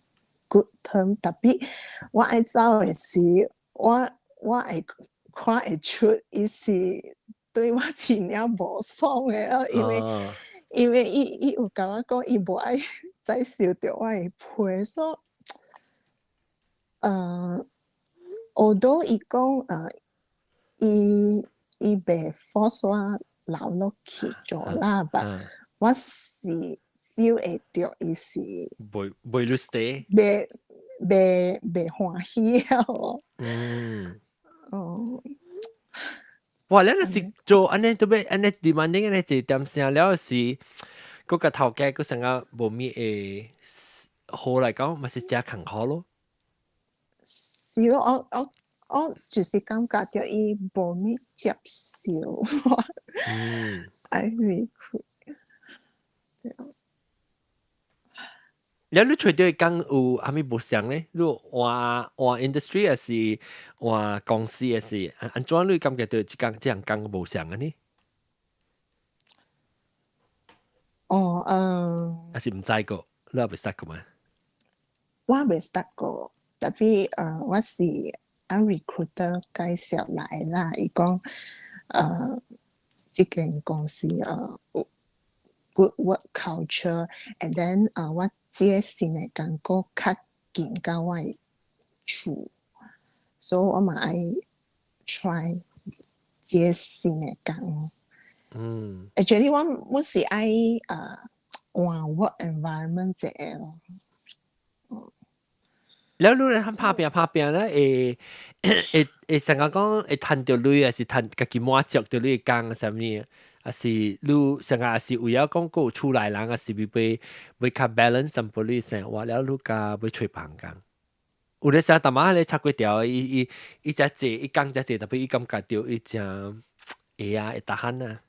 good term， 特別我愛走嘅時，我會看會出伊是對我真正無爽嘅，因為伊有甲我講伊無愛再受到我嘅批，所以although 伊講伊袂 force 我留落去做啦，but 我是 feel 會到伊是袂 stay， 袂歡喜咯。哇！你是做安尼，特別安尼 demanding 安尼一點聲了是，嗰個頭家嗰成個無咩誒好嚟講，咪是真勤好咯。是咯，我就是感覺到伊無咩接受我。I really could。你除咗講有阿咪無相咧，你換 industry 還是換公司還是安怎你感覺到即樣講無相嘅呢？還是唔知個，你有未識過嗎？我未識過，特別我是recruiter 介紹來啦，伊講即間公司good work culture，and then 我接新嘅工作較近到我嘅厝，所以我嘛愛 try 接新嘅工。actually 我是愛換 work environment 者咯。แล้วรู้เลยทำภาพเนี่ย成日講會賺到錢，還是賺自己滿足到你嘅工什麼？還是你成日還是為咗講個厝內人，還是要較 balance 咁俾你生活，แล้ว你個要找別工。有啲時候，但係你插幾條，伊只濟，伊講只濟，特別伊感覺到伊正會啊，會打閒啊。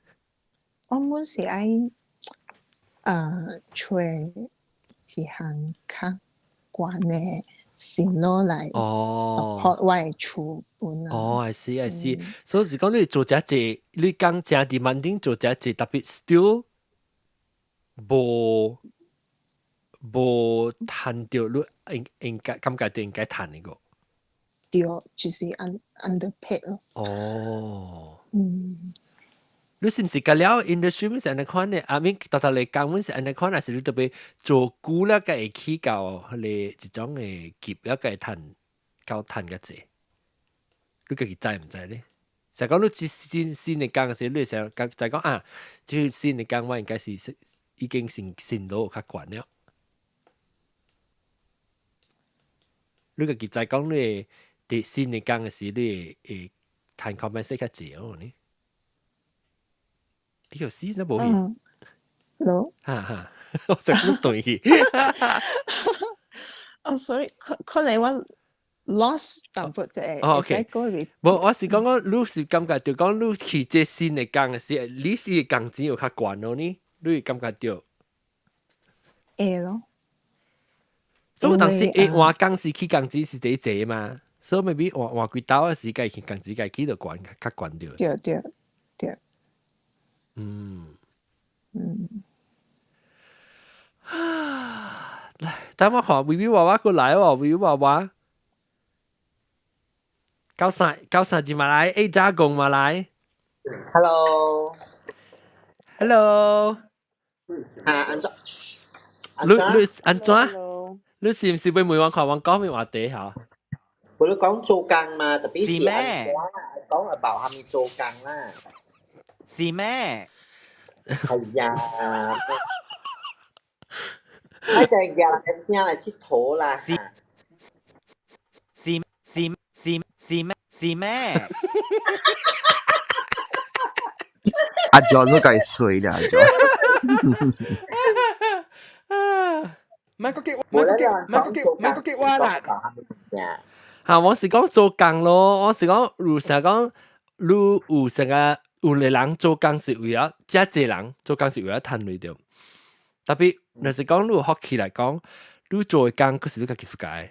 我們是愛找一項較懸嘅線路來 support 我嘅厝本啊。I see。所以是講你做只濟，你講正 demanding 做只濟，特別 still 無賺到你應該感覺到應該賺呢個。對，就是 underpaid 咯。你是唔是隔了 industry 咪是安尼款呢？阿明特嚟講，咪是安尼款，還是你特別做久了，個會起到你一種嘅業了，個會賺個濟。你自己知唔知呢？就講你新嚟講嘅時，你成日就講啊，即係新嚟講，我應該是已經升到較懸了。你自己就講你啲新嚟講嘅時，你會賺 compensate 較濟哦呢？有事那無去，no， 我成日對去。所以可能我 lost 淡薄啫。OK， 無我是講你是感覺到講你去這新嘅工嘅時，你是工資有較懸咯呢？你感覺到？會咯。所以當時換工時起工資是第一濟嘛，所以咪比換幾刀嘅時間起工資起就懸較懸掉。對。來，等我看微微娃娃過來哦，微微娃娃，高三就嘛來，A 加工嘛來。Hello。安怎？你安怎？你是唔是俾每晚看我講咩話題嚇？我哋講做工嘛，特別是安怎講 about 係咪做工啦？是咩？係呀，我就係夾人聽嚟佚佗啦。是咩？阿 John 都計衰啦，阿 John。唔個嘅，唔個嘅話啦。我是講做工咯，我是講如成講，如有成個有個人做工是為咗真濟人做工是為咗賺錢的，特別若是講如學起來講，你做嘅工佢是你家己自家。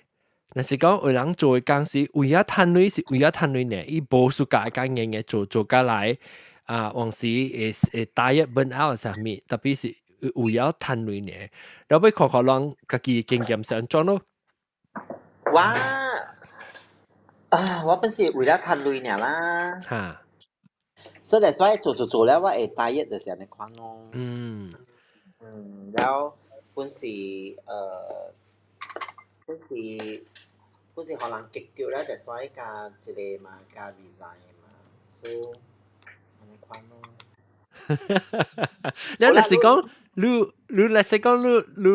若是講有人做嘅工是為咗賺錢，是為咗賺錢呢，伊無自家嘅嘢做家來往時會diet burn out 上面，特別是為咗賺錢呢，然後要看看人家己經驗上裝咯。我本是為了賺錢啦。嚇，所以that's why 做了我會diet就是咁樣款咯。然後本是可能激掉咧，就所以加一個嘛，加 resign 嘛，所以咁樣款咯。你若是講，你若是講你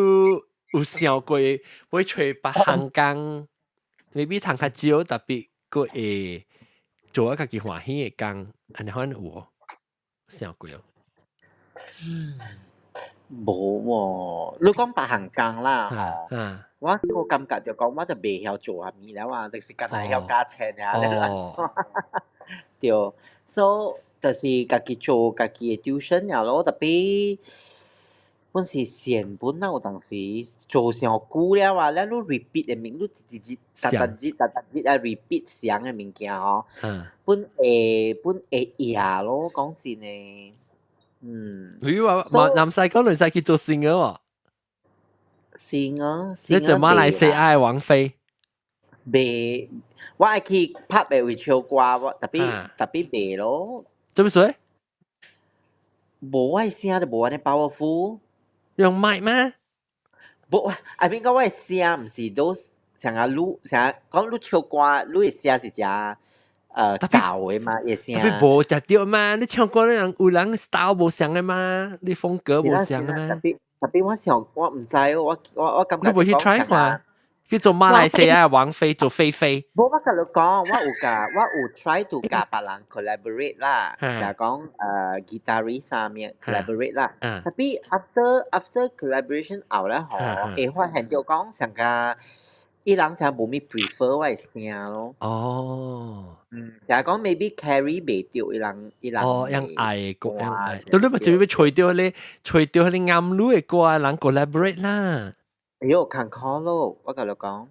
有想過要找別行工 ，maybe 賺較少，特別個會做家己歡喜嘅工，安尼可能有想過哦。冇喎，你講別行工啦，我感覺就講我就未曉做下咪了啊，就是干那曉加錢啊，你安怎？對，所以就是家己做家己嘅 tuition 了咯，特別本是成本啊，有當時做上久了啊，แล้ว你 repeat 嘅物，你日啊 repeat 上嘅物件吼，本會贏咯，講真誒。你話南西講女仔去做善嘅喎，你做馬來西亞嘅王妃，未，我係去拍嘅會唱歌，特別未咯。做咩水？無我聲就無安尼 powerful， 用麥咩？無，I mean 講我聲唔是都成日錄，成日講錄唱歌，錄嘅聲是只教嘅嘛，嘅聲。特別無特調嘛，你唱歌咧有人 style 無相嘅嘛，你風格無相嘅嘛。特別我唔知，我感覺。你冇去 try 下？去做馬來西亞王妃做妃妃。冇我甲你講，我有 try to 甲別人 collaborate 啦，就講guitarist 上面 collaborate 啦。特別 after collaboration 後咧，會發現就講成個伊人成無咪 prefer 我嘅聲咯。就係講 maybe carry 未掉伊人。樣愛個樣愛，到你咪就要除掉你暗語嘅歌，人 collaborate 啦。喲，坎坷咯，我甲你講。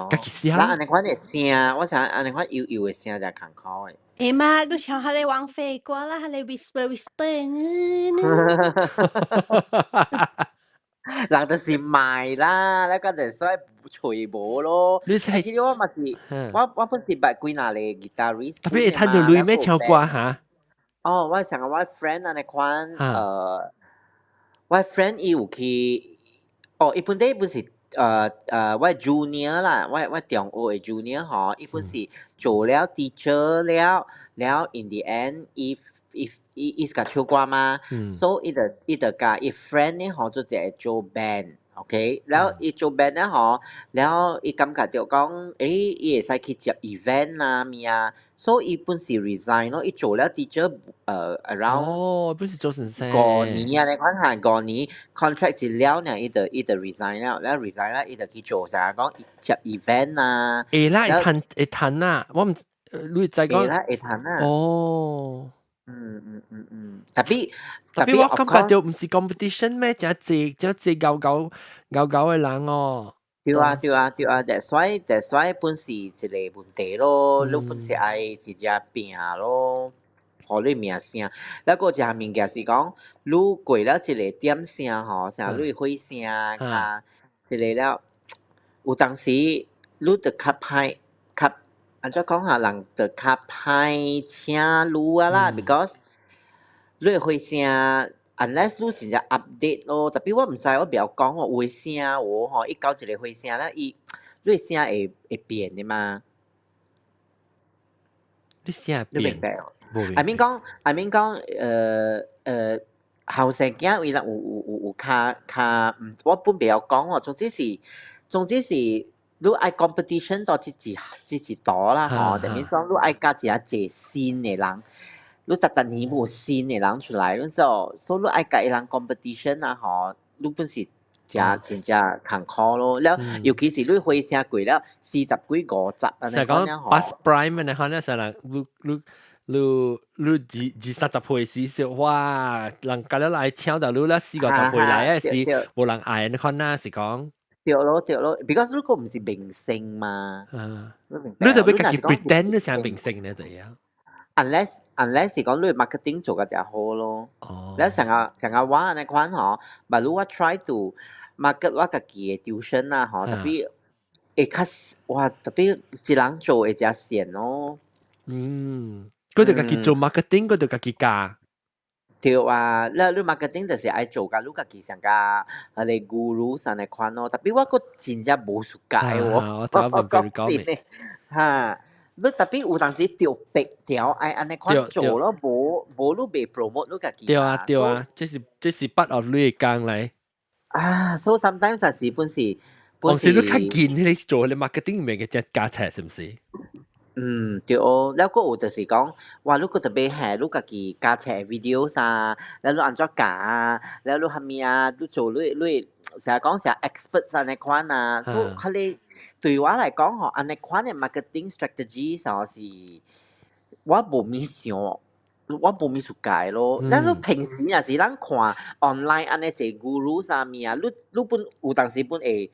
家己寫。嗱，安尼款嘅聲，我想安尼款悠悠嘅聲就係坎坷嘅。媽，都唱下你王菲歌啦，下你 whisper。人就是賣啦，你嗰陣所以隨無咯。你係我咪是，我本是捌幾那個 guitarist。特別睇到女咩唱歌嚇？我成個我 friend 安尼款，我 friend 伊有去，伊本地本是我 junior 啦，我中學嘅 junior 嗬，伊本是做了 teacher 了 in the end伊個唱歌嘛，所以伊就甲伊 friend 咧嗬，就一個做 band。OK， แล้ว伊做 band 咧嗬，แล้ว伊感覺就講，伊會使去接 event 啊咩啊，所以伊本是 resign 咯，伊做了 teacher around 本是做成先5年啊，你看下5年 contract 是了呢，伊就 resign 了，แล้ว resign 了，伊就去做啥講接 event 啊，會彈啊，我唔你再講會彈啊。特別我感覺就唔是 competition 咩，只搞嘅人哦。對啊，that's why 本是一個問題咯，你本是愛一隻拼咯，互你名聲。แล้ว個一項物件是講，你過了一個點聲吼，像你會聲較一個了，有當時你就較歹安怎講下人就較歹請你啊啦 ，because 你會聲 unless 你真正 update 咯，特別我唔知我不要講我會聲喎，吼，伊搞一個會聲咧，你聲會變的嘛？你聲會變？你明白？I mean 講，後生囝伊人有較，我本不要講哦，總之是。你愛 competition 到自己多啦吼，就面講你愛加一個新的人，你特年無新的人出來，你就所以你愛加一人 competition 啊吼，你本是真正坎坷咯。แล้ว尤其是你回聲過了40幾50安尼講了吼。bus prime 呢可能是啦，你20-30歲時說哇，人家了來搶到你了40-50歲來嘅時，無人愛你看那是講。對咯，because 如果唔是明星嘛，你就俾自己 pretend 你係明星呢就樣。unless 是講你 marketing 做得就好咯。แล้ว成日話安尼款吼，但如果 try to market 我自己嘅 tuition 啊吼，特別會較哇特別是人做會較閒咯。佢哋自己做 marketing，佢哋自己教。對啊，แล้ว你 marketing 就是愛做㗎，你自己成個係你 guru 安尼款咯。特別我個真正無熟解喎，我講明嚇。你特別有當時條白條愛安尼款做咯，無你未 promote 你自己。對啊，這是 part of 你嘅工嚟。so sometimes 就是本是。當時你較見你做你 marketing 面嘅只價錢是唔是？對哦，แล้วก็有就是講，ว่าลูกก็จะไปแห่ลูกกะกี่การแชร์วิดีโอซะแล้วลูกอันจ้ากาแล้วลูกทำมีลูก做ลุย成日講成日 expert อันใน款所以佢哋對我嚟講嗬，อันใน款嘅 marketing strategy 是我冇咪熟解咯。แล้วลูก平時也是咱看 online อันใน這 guru 啥咪ลูก本有當時本會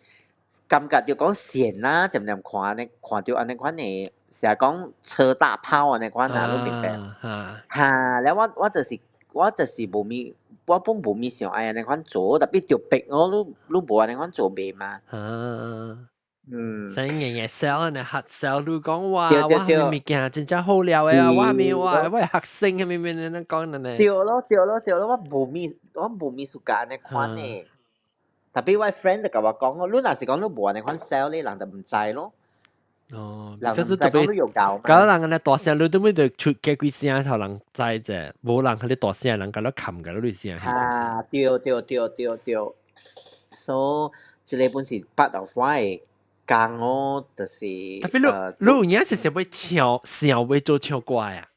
感覺就講閒啦，就唔看呢看到อันใน款嘅。成日講車大炮啊，你講你明白？แล้ว我就是冇咪，我本冇咪想哎呀，你講做，特別條逼我，你冇啊，你講做未嘛？所以日 sell 呢，hard sell，你講哇，我係咪物件真正好料嘅啊？我係咪我係學生係咪你講呢？對咯，我冇咪熟㗎，你講呢？特別我 friend 就同我講，你若是講你冇啊，你講 sell 呢，人就唔知咯。就是特別，搞人嘅大聲，你都冇得出幾句聲，頭人知啫，冇人佢啲大聲，人家都冚嘅，你聲。對。所以呢本是 part of 我嘅工咯，就是。特別你有影是想要想要做唱歌啊？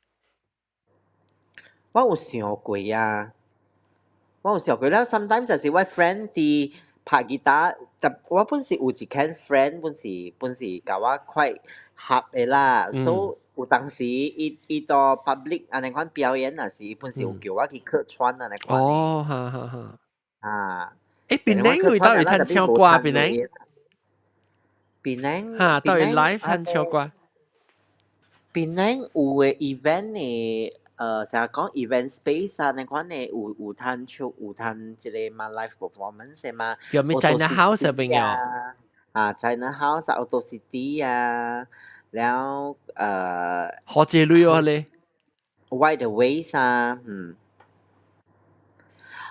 我有想過啊，แล้ว sometimes 就是我 friend 啲拍吉他，我本是有一個 friend 本是甲我快合的啦，所以有當時伊到 public 安尼款表演啊時，本是有叫我去客串安尼款。哈。檳城會到會彈唱歌，檳城嚇到會 live 彈唱歌。檳城有嘅 event 嘅。成日講 event space 啊，你講你有彈一個嘛 live performance 嘛，叫咩 China House 入邊有China House Auto City 啊，แล้ว好借鐳喎你 Wide Ways 啊，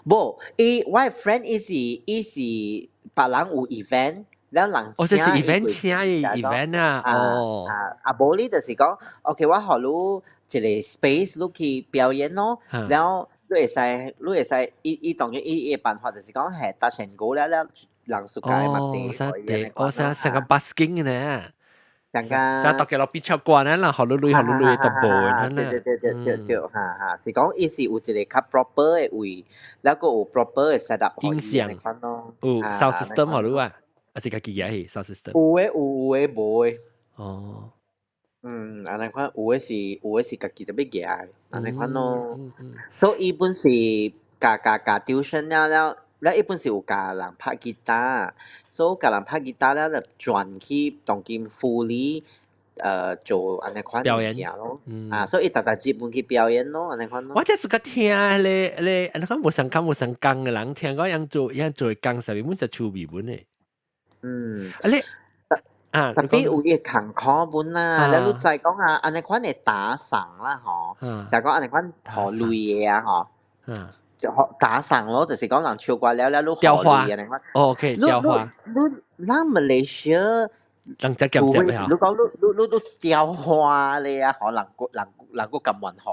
冇我 friend 伊是別人有 event。แล้วหลังจาก是 event 請 event 冇呢就是講 OK 我學你一個 space 你去表演咯，แล้ว你會使伊當然伊嘅辦法就是講係搭成歌แล้ว人สุดท้ายมาเตะ我成個 busking 嘅呢成個到嘅落邊唱歌呢，學你特步嘅呢對是講伊是有一個較 proper 嘅位，แล้วก็有 proper 嘅 set up 音響有 sound system 學你啊還是自己嘅係 sound system 有嘅無嘅安尼款有嘅是自己特別嘅安尼款咯，所以伊本是教 tuition 了伊本是有教人拍吉他，所以教人拍吉他了就轉去當今 fully 做安尼款表演咯，所以日基本去表演咯安尼款咯。我真係個聽你安尼款無上工嘅人聽講樣做工上面本是趣味本嘅。特別有啲坎坷本啦，แล้วรู้ใจ講อันนี้款係打賞啦，就係講อันนี้款學累嘢就打賞咯，就是講人唱過了你學累อันนี้款。OK，雕花。你Malaysia，人只咁食咩？你講你雕花咧人個咁運河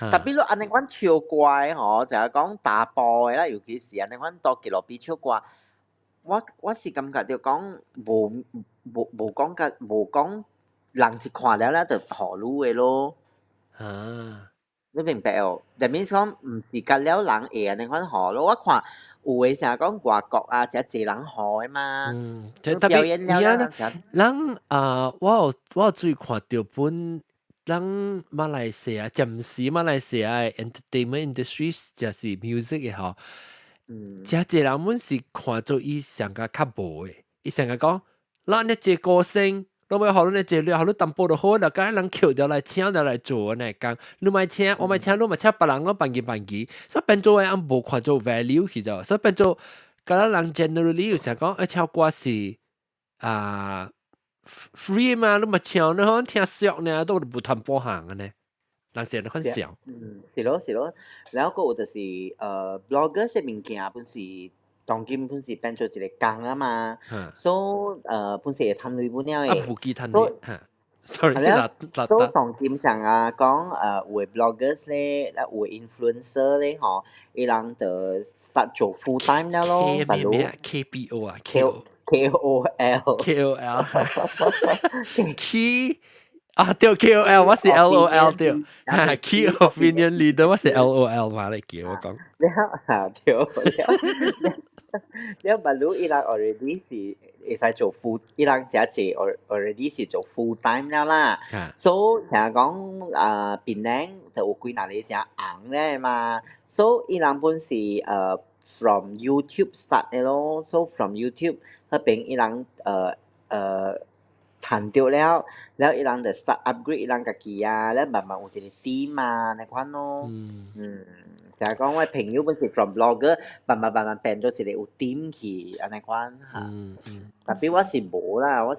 喎，特別你อันนี้款唱過就係講打波嘅啦，尤其是อันนี้款多幾落邊唱過。我是感覺就講無講人是看了就學路嘅咯。你明白哦？That means 講唔是隔了人會安尼款學咯。我看有誒成日講外國啊，真濟人學誒嘛。特表演了呢，咱我有注意看到本咱馬來西亞，暫時馬來西亞嘅 entertainment industry 就是 music 嘅吼，真濟人們是看做伊上個較無誒，伊上個講，咱呢隻歌星。你咪學你這了，學你淡薄就好啦。咁人扣掉來請掉來做呢講，你咪請，我咪請，你咪請別人，我辦幾，所以變做誒，無看做 value 去咗，所以變做咁人 generally 有時講，請歌是free 嘛，你咪請，你可能聽少呢，都唔談半行嘅呢，人成日很少。是咯，然後個就是blogger 嘅物件本是。當今本是變做一個工啊嘛，所以本是會賺錢本了嘅。唔記賺錢，sorry，所以當今上啊講有嘅 bloggers 咧，有嘅 influencer 咧，嗬，伊人就實做 full time 了咯。咩 KPO 啊 KOL。Key 啊對 KOL，我是 LOL 對，Key Opinion Leader，我是 LOL 嘛嚟叫我講。對，了，baru 伊人 already 是會使做 full，伊人真濟 already 是做 full time 了啦。所以聽講檳城就有幾嗱啲真紅咧嘛。所以伊人本是from YouTube start 嘅咯。So from YouTube 嗰邊伊人賺到了伊人就 start upgrade 伊人家己啊，แล้ว慢慢有一個 team 啊，那款咯。就係講我朋友本是 from blogger，慢慢變咗一個有 team 去安尼款嚇。但係我是無啦，我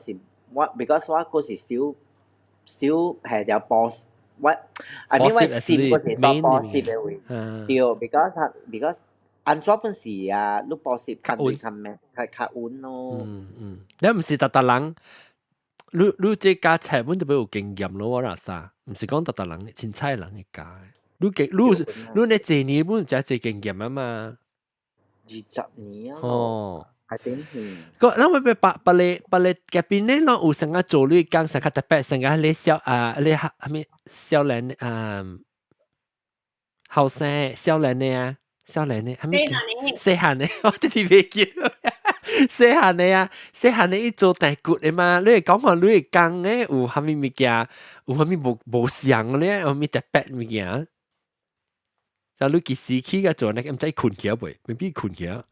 because 我嗰時少係條 boss， 我 I mean 我是嗰時當 boss 嘅位，對 because 安怎本是啊，你 boss 較咩較穩咯。你唔是特人，你這家菜本就比較有經驗咯，我話啥？唔是講特人，凊彩人嘅家。你呢幾年本就係經驗啊嘛，20年啊。哦，係點？個咱咪白嚟嘅邊咧，咱有成日做你講成日特別成日你少你係咪少年後生少年嘅啊，少年嘅係咪？細漢嘅，我哋啲未記。細漢嘅啊，細漢嘅伊做大骨嘅嘛，你係講話你係講嘅有係咪物件？有係咪無像咧？有咪特別物件？就你幾時起嘅做呢？唔知困起未？未必困起。細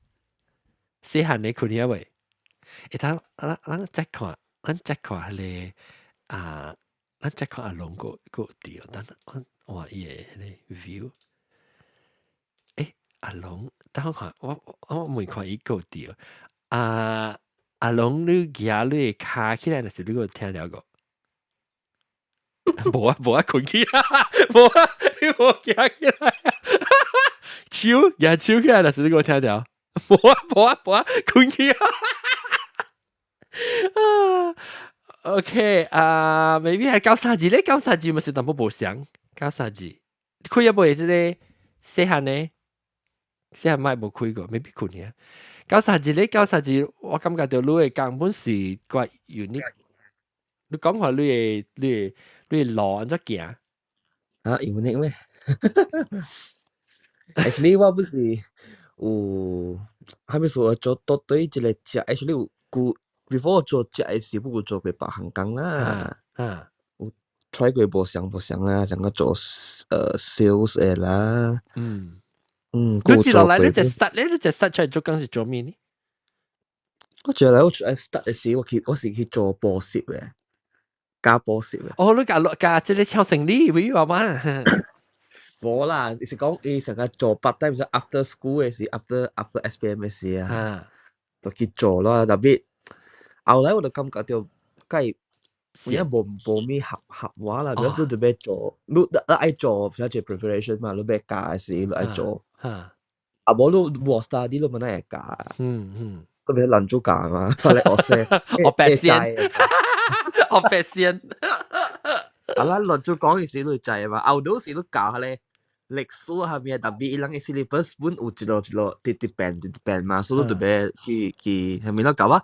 漢你困起未？誒，咱再看咧咱再看阿龍個調，等我伊個 view。誒，阿龍，等我看，我未看伊個調。阿龍你舉你卡起來，那是你個聽了個？無啊，困起啊，無舉起來。手起來，那是你個聽了？無啊，困起啊。OK， maybe 係93字咧，93字咪是淡薄無相，93字。開一部嘢即係細漢呢，細漢咪冇開過 ，maybe 困起啊。93字咧，93字，我感覺到你嘅講本是怪unique。你講話你係路安怎行？unique 咩？Actually 我不是有，還沒說做到對一個只 ，actually 有before 我做只嘅時，我做過別行工啦。有 try 過無相啦，想個做sales 嘅啦。你接落來你就 start 出嚟做工是做咩呢？我接落來我 start 嘅時，我是去做補習嘅，教補習嘅。哦，你教即係超成呢？會話嘛？冇啦，是講伊成日做 part time，就 after school 嘅時 ，after SPM 嘅時啊，就去做咯。特別後來我就感覺到，計而家冇咩合話啦，because 你準備做，你愛做，而且 preparation 嘛，你準備教嘅時，你愛做。冇你冇 study，你咪難教。咁你難做教嘛？我白先。啊啦，難做講嘅時你就係嘛，後到時你教下咧。歷史下面特別ilang syllabus pun 有一路 depend 嘛，所以特別去下面啦教啊。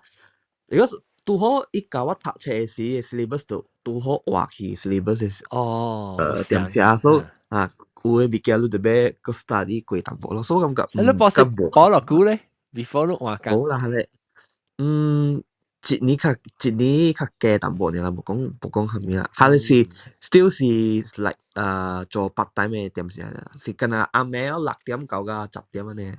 如果拄好伊教我讀冊時嘅 syllabus 都拄好畫去 syllabus 點寫，所以有诶物件你特别个 study 过淡薄咯，所以我感觉你博士補落久咧 ，before 你換工。冇啦，係一年較加淡薄啦，冇講係咩啦，係是 still 是 like 做 part time 嘅點先啦，是跟阿阿妹6點到㗎10點安尼。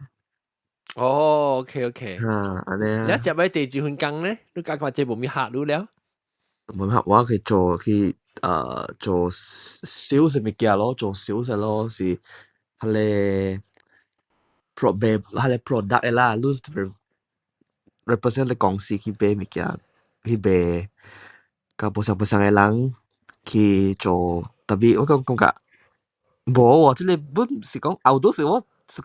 哦，OK，安尼啊。你接喺第幾份工咧？你講話這冇咩客路了？冇客，我去做sales 物件咯，做 sales 咯，是係咧 product 嘅啦，你 represent 你公司去賣物件，去賣甲不相嘅人去做，特別我感覺無喎，即係本是講後多時我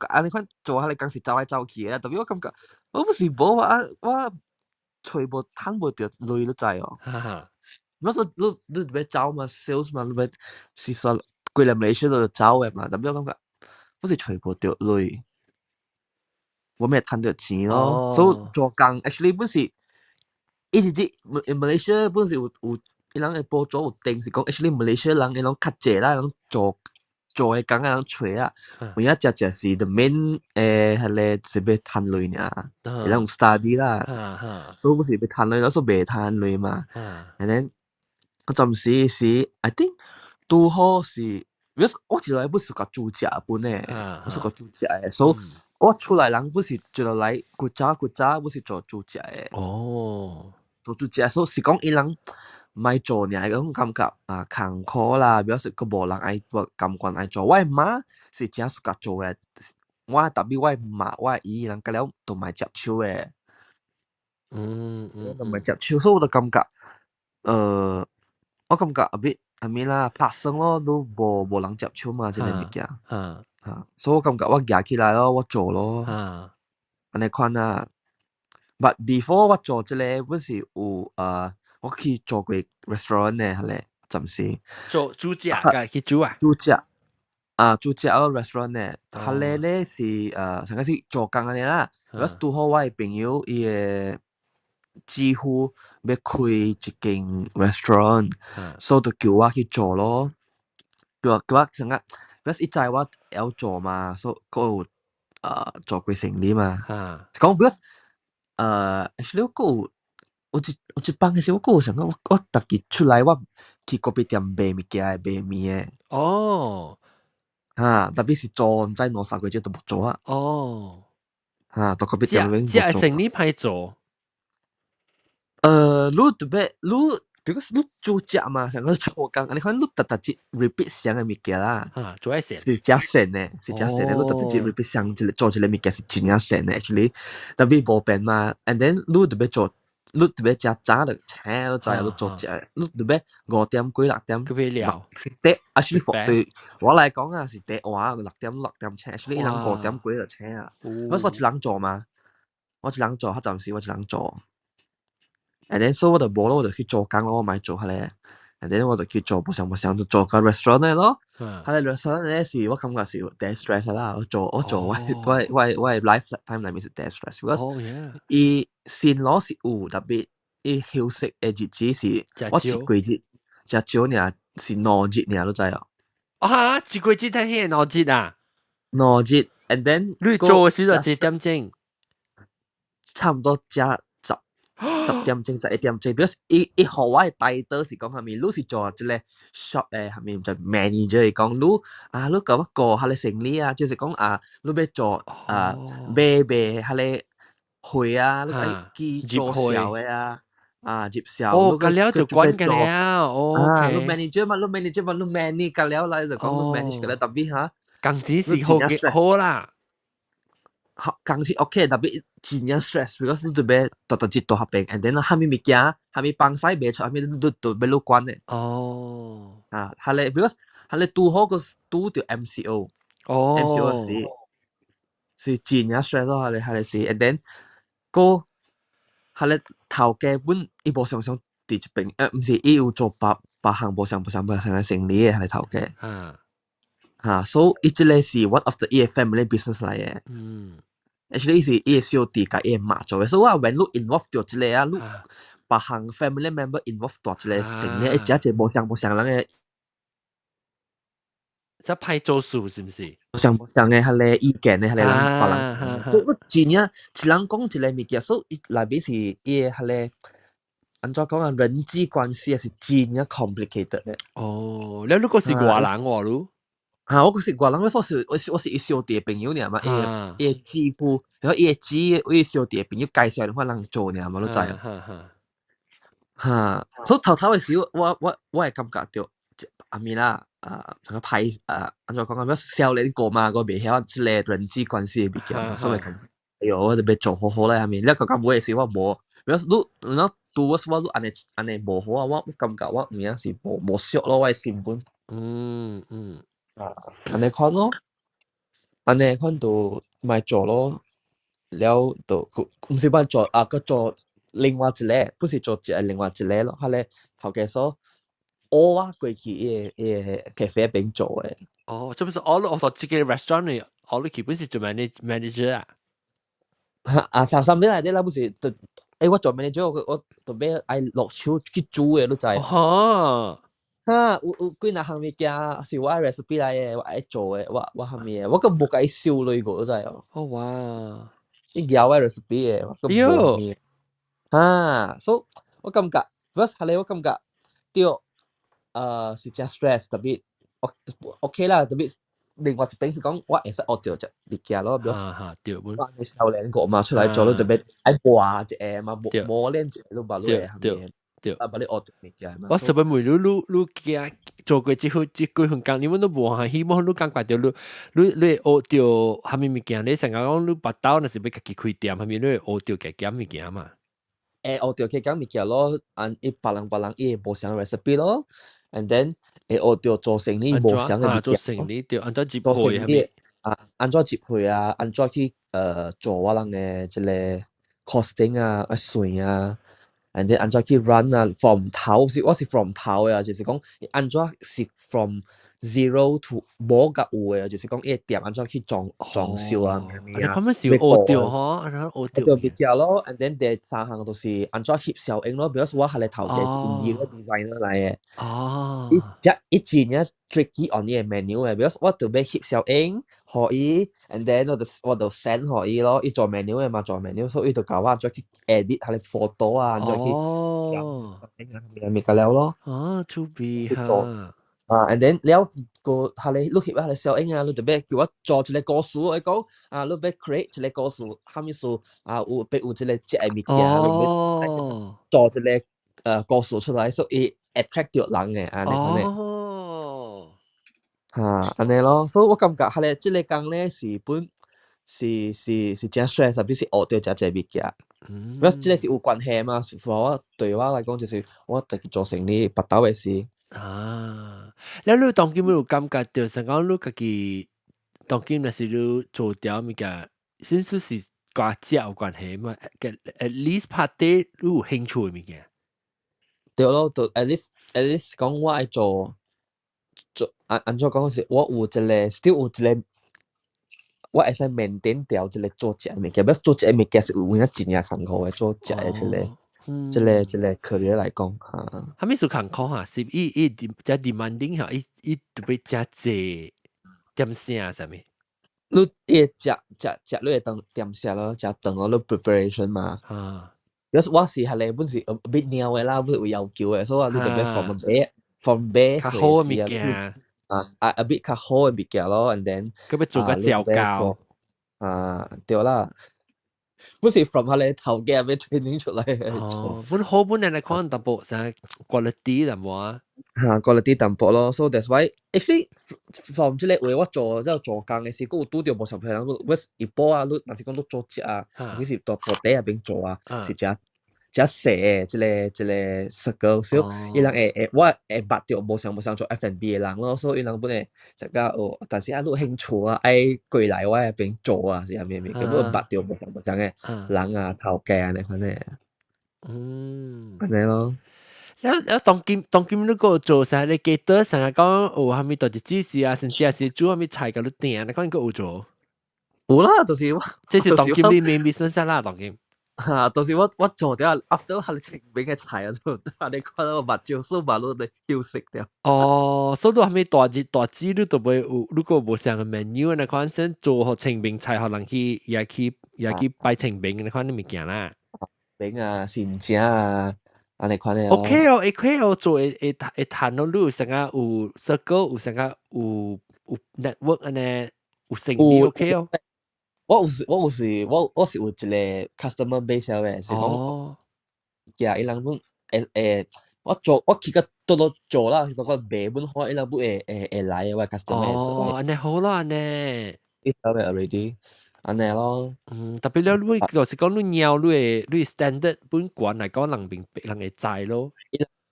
安尼款做下你講是走來走去嘅，特別我感覺我不是無我揣無趁無着累你知哦。我說你要走嘛 ，sales 嘛，你要是說過嚟Malaysia就走嘅嘛，特別我感覺我是揣無着累。我咪賺到錢咯，所以做工 actually 本是一直Malaysia 本是有伊人會補助有定是講 actually Malaysia 人伊攏較濟啦，伊攏做嘅工啊，人找啊，有影只是 the main 係咧是要賺累爾，伊攏用 study 啦，所以本是要賺累咯，所以未賺累嘛，and then 我暫時是 I think 拄好是，我一來不是個主食本誒，我是個主食誒，所以我出來人不是就來古早不是做主食誒。哦，做主食，所以是講伊人唔係做爾嗰種感覺艱苦啦，表示個無人愛感覺愛做。我媽是真係個做誒，我特別我媽我姨人個了都唔係接手誒。都唔係接手，所以我就感覺我感覺a bit 係咩啦，拍生咯，都無人接手嘛，即個物件。所以我感覺我夾起來咯，我做咯，安尼款啊。But before 我做這個，本是有我去做過 restaurant 嘅，係咧，暫時做主食㗎，去煮啊？主食咯 restaurant 嘅，係咧是成個是做工嘅啦。如果拄好我嘅朋友伊嘅幾乎要開一間 restaurant，所以就叫我去做咯。叫我成個，因為一早我要做嘛，所以佢有做過生意嘛。講because actually 我一幫嘅時候，我有想講我特別出來，我去嗰邊店賣物件賣麵嘅。哦，特別是做唔知攞啥個隻都冇做啊。哦，到嗰邊店裡即係生意歹做。你特別because 你做食嘛，成個做工，你看你特節 repeat 上嘅物件啦。做一成。是真神嘅，你特節 repeat 上做一個物件是真神嘅 ，actually 特別冇變嘛。And then 你特別做。你特別食早就請，你知你做食，你特別5點幾6點，是第 actually 對我嚟講啊，是第話6點請 ，actually 人5點幾就請啊。我一人做嘛，我一人做，佢暫時我一人做。and then 所以我就冇咯，我就去做工咯，我咪做下咧。and then 我就去做，冇想就做個 restaurant 咧咯。喺個 restaurant 咧是，我感覺是有 dead stress 啦。我做我 lifetime 裡面是 dead stress。伊先攞是有特別，伊休息嘅日子是，我一個月食少爾，是2日爾，你知哦。啊，一個月睇係2日啊？2日 ，and then 你做嘅時就幾點鐘？差唔多10點鐘11點鐘，表示伊學我嘅帶刀是講係咪？你是做即個 shop 誒，係咪就 manager 嚟講？你咁樣過下你生意啊，就是講你要做賣下你會啊，你係記做銷嘅接銷。咁了就管嘅了。你 manager 嘛，你 manage 嘅了啦，就講你 manage 嘅了，特別嚇。工資是好啦。工資 OK， 特別真係 stress，because 你對別特節多合併 ，and then 下面物件，下面幫曬賣出，下面都別攞關嘅。哦。係咧 ，because 係咧拄好個拄條 MCO。MCO 是真係 stress 咯，係咧是 ，and then 個係咧頭家本伊無想第一邊，唔是伊有做別行無想成個生意嘅係咧頭家。所以伊即個是 one of the family business 嚟嘅。actually 是伊小弟甲伊媽做嘅，所以我when 你 involve 到即個你別行 family member involve 到即個生意，一無相人嘅。即派做事是毋是？上嘅迄个意見咧，迄個人別人，所以我真啊，一人講一個物件，所以內邊是伊迄個，按怎講啊，人際關係是真啊 complicated 咧。哦，你如果是外人喎，你？我是外人，我是伊小弟朋友爾嘛，伊姊夫，然後伊小弟朋友介紹人人做爾嘛，你知啊？所以頭嘅時候，我係感覺到阿咪啦。成個派按怎講啊？要少年個嘛，個未曉即個人際關係嘅物件嘛，所以咁，哎呦，我就要做好好咧，阿咪，你個感覺是我無，如果你對我說我安尼無好啊，我感覺我唔樣是無熟咯，我嘅身份。安尼看咯，安尼看就咪做咯，了就唔是話做個做另外一個，不是做另外一個咯，佢咧頭家所。我過去嘅咖啡邊做嘅。哦，這不是我到自己 restaurant 裡，我基本是做 manager 啊。三邊嚟啲啦，不是就我做 manager，我特別愛落手去煮嘅，你知？有幾那項物件是我 recipe 嚟嘅，我愛做嘅，我項物嘅，我個冇解燒類個，你知？哦哇！你咬我 recipe 嘅，我個冇咩。所以我感覺，不是後來我感覺對。是真 stress，特別 OK 啦，特別另外一邊是講我會使學到隻物件咯，比如我係少年個嘛，出來做咯，特別愛磨一個嘛，磨練一個都把你係咪？把你學到物件嘛。我實本每你驚做過幾份工，你們都無係希望你感覺到你學到係咪物件？你成日講你巴刀，那是要自己開店，係咪你學到嘅減物件嘛？學到嘅減物件咯，按伊別人伊無相 recipe 咯。And then 學到做生意無相嘅物件，做生意對，按怎接配係咪？按怎接配啊？按怎去做我人嘅即個 costing 啊、算啊 ，and then 按怎去 run 啊 ，from 頭我是 from 頭嘅，就是講按怎是 from zero to 冇甲有嘅，就是講伊個店按怎去裝修啊，你咁樣是學到嗬，按怎學到物件咯 ，and then 第三項就是按怎翕相應咯，比如說我係嚟頭嘅是 interior designer 嚟嘅。一真嘅 tricky on 呢個 menu 嘅，比如我特別翕相應，可以 ，and then 我就 send 可以咯，伊做 menu 嘅嘛，做 menu，所以就教我再去 edit 下啲 photo 啊，再去咪個了咯。to be 嚇。and then 了個下你錄翕下你相應啊，你特別叫我做一個故事，我講你別 create 一個故事，下面數有別有一個即係物件，做一個故事出來，所以 attract 到人嘅，安尼咯，所以我感覺下咧，即個工咧是本是真 stress，特別是學到只物件，因為即個是有關係嘛，我對我來講就是我自己做生意不到嘅事。你當今有感覺到，成講你自己當今那是你做掉物件，先說是掛職有關係嘛？at least part day 你有興趣嘅物件。對咯，就 at least 講我愛做按怎講是，我有一個 still 有一個，我會使 maintain 掉一個做食嘅物件，不過做食嘅物件是有影真正艱苦嘅做食嘅一個 career 來講嚇。係咪算艱苦嚇？是伊只 demanding 嚇，伊特別真濟點聲啥物？你食你會當點聲咯，食當咯，你 preparation 嘛。我是係你本是a bit 鳥嘅啦，本是有要求嘅，所以你特別 from base 較好嘅物件。a bit 較好嘅物件咯 ，and then 咁要做個調教。對啦。不是 from 下你頭嘅咩 training 出嚟嘅。本好本嚟可能淡薄成 quality 淡薄啊。quality 淡薄咯，so that's why actually from 即個位我做即係做工嘅時，嗰個拄到無上平，我一波啊，你若是講都做食啊，你是到鋪底入邊做啊，是只細嘅即個 circle， 所以伊人我會捌到無上做 F&B 嘅人咯，所以伊人本嚟就講但是啊，你興趣啊，愛過來我入邊做啊，是係咩？咁我捌到無上嘅人啊，頭家啊，你看呢？安尼咯。แล้ว當今你個做啥？你記得成日講係咪到啲指示啊，甚至係煮係咪菜嗰啲店，你講應該有做。有啦，就是即是當今你 main business 啦，當今。就是我做掉 after 佢清明嘅菜啊，都你看到目睭數馬路都休息了。所以你係咪大資料都會有，如果冇上嘅 menu 你看先做好清明菜，可能也去拜清明，你看你物件啦。餅啊、善正啊，你看咧。OK 哦，OK 哦，做會談到你有成個有 circle，有成個有 network 安尼，有生意 OK 哦。我是有一個 customer base 嘅，是講，伊人本我去個多做啦，嗰個賣本好，伊人本會來嘅，我 customer。安尼好咯，安尼。你收嘅 already，安尼咯。特別你就是講你鳥你 standard 本管嚟講，人會知咯。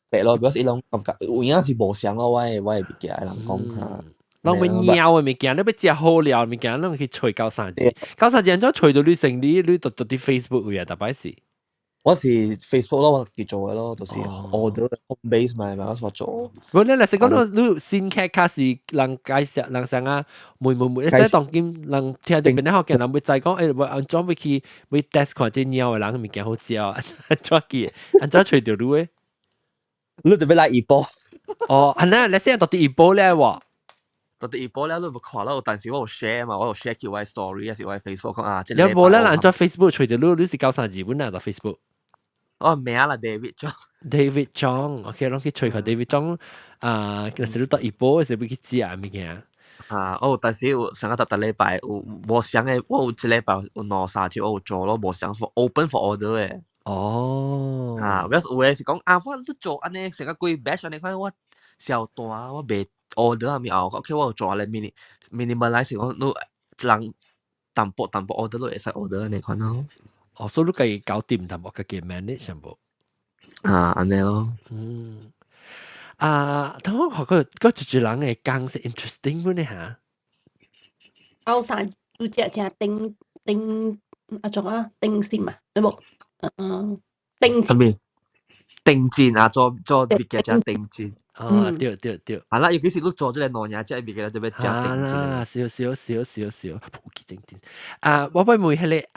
白咯，表示伊人感覺有影是無相咯，我嘅物件，人講下。人會鳥嘅物件，你要食好料嘅物件，你去吹930字，930字再吹到你成你讀啲 Facebook 位啊，大擺時。我是 Facebook 咯，我叫做嘅咯，就是 order home base 咪我所做。我你嚟食講你新劇卡是人介紹人上啊，每一些當今人聽到邊啲學嘅人會就係講我安裝會去會 test 看啲鳥嘅人嘅物件好食啊，安裝吹到你嘅。你特別來一波。係啦，你先到第一波咧喎。到第一波咧，你冇看到，但是我有 share 嘛，我有 share 叫我 story，還是我 Facebook 講啊。有冇咧？人做 Facebook 吹到你是930字本啊，到 Facebook。名啦 David John。David John，OK， 攏去吹下 David John，其實你到一波嘅時候要去食物件。但是有上個禮拜有無相嘅，我有一禮拜有2-3隻我有做咯，無相 for open for order 嘅。有嘅是講我都做安尼，成個幾 batch 你看我小大，我未 order 下面OK，我有做咧 minimalize 講你人淡薄 order 都會使 order 你看咯。所以你自己搞掂淡薄，自己 manage 上部。安尼咯。等我學個一人嘅工是 interesting 嘅嚇。930都只做啊定線嘛，有冇？定線。定戰啊，做物件就定戰。對。係啦，尤其是你做這個農業這物件就要加定戰。少，普及定戰。我會問迄個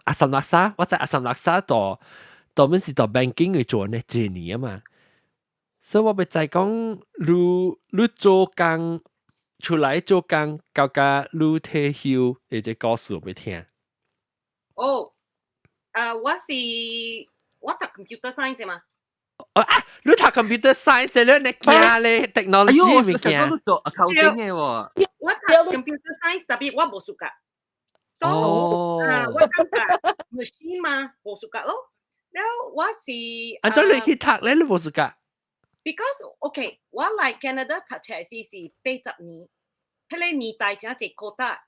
阿三辣沙，我在阿三辣沙度面是做 banking 去做呢幾年啊嘛，所以我咪就係講你做工出來做工，到家你退休，你只故事俾聽。我讀 computer science 嘛。你讀 computer science 咧，你驚咧 technology 咪驚？我做 accounting 嘅喎。我讀 computer science，特別我冇暑假。我感覺 machine 嘛冇暑假咯。แล้ว我是安怎你去讀咧？你冇暑假 ？Because OK， 我嚟 Canada 讀冊是80年，迄個年代真係 quota。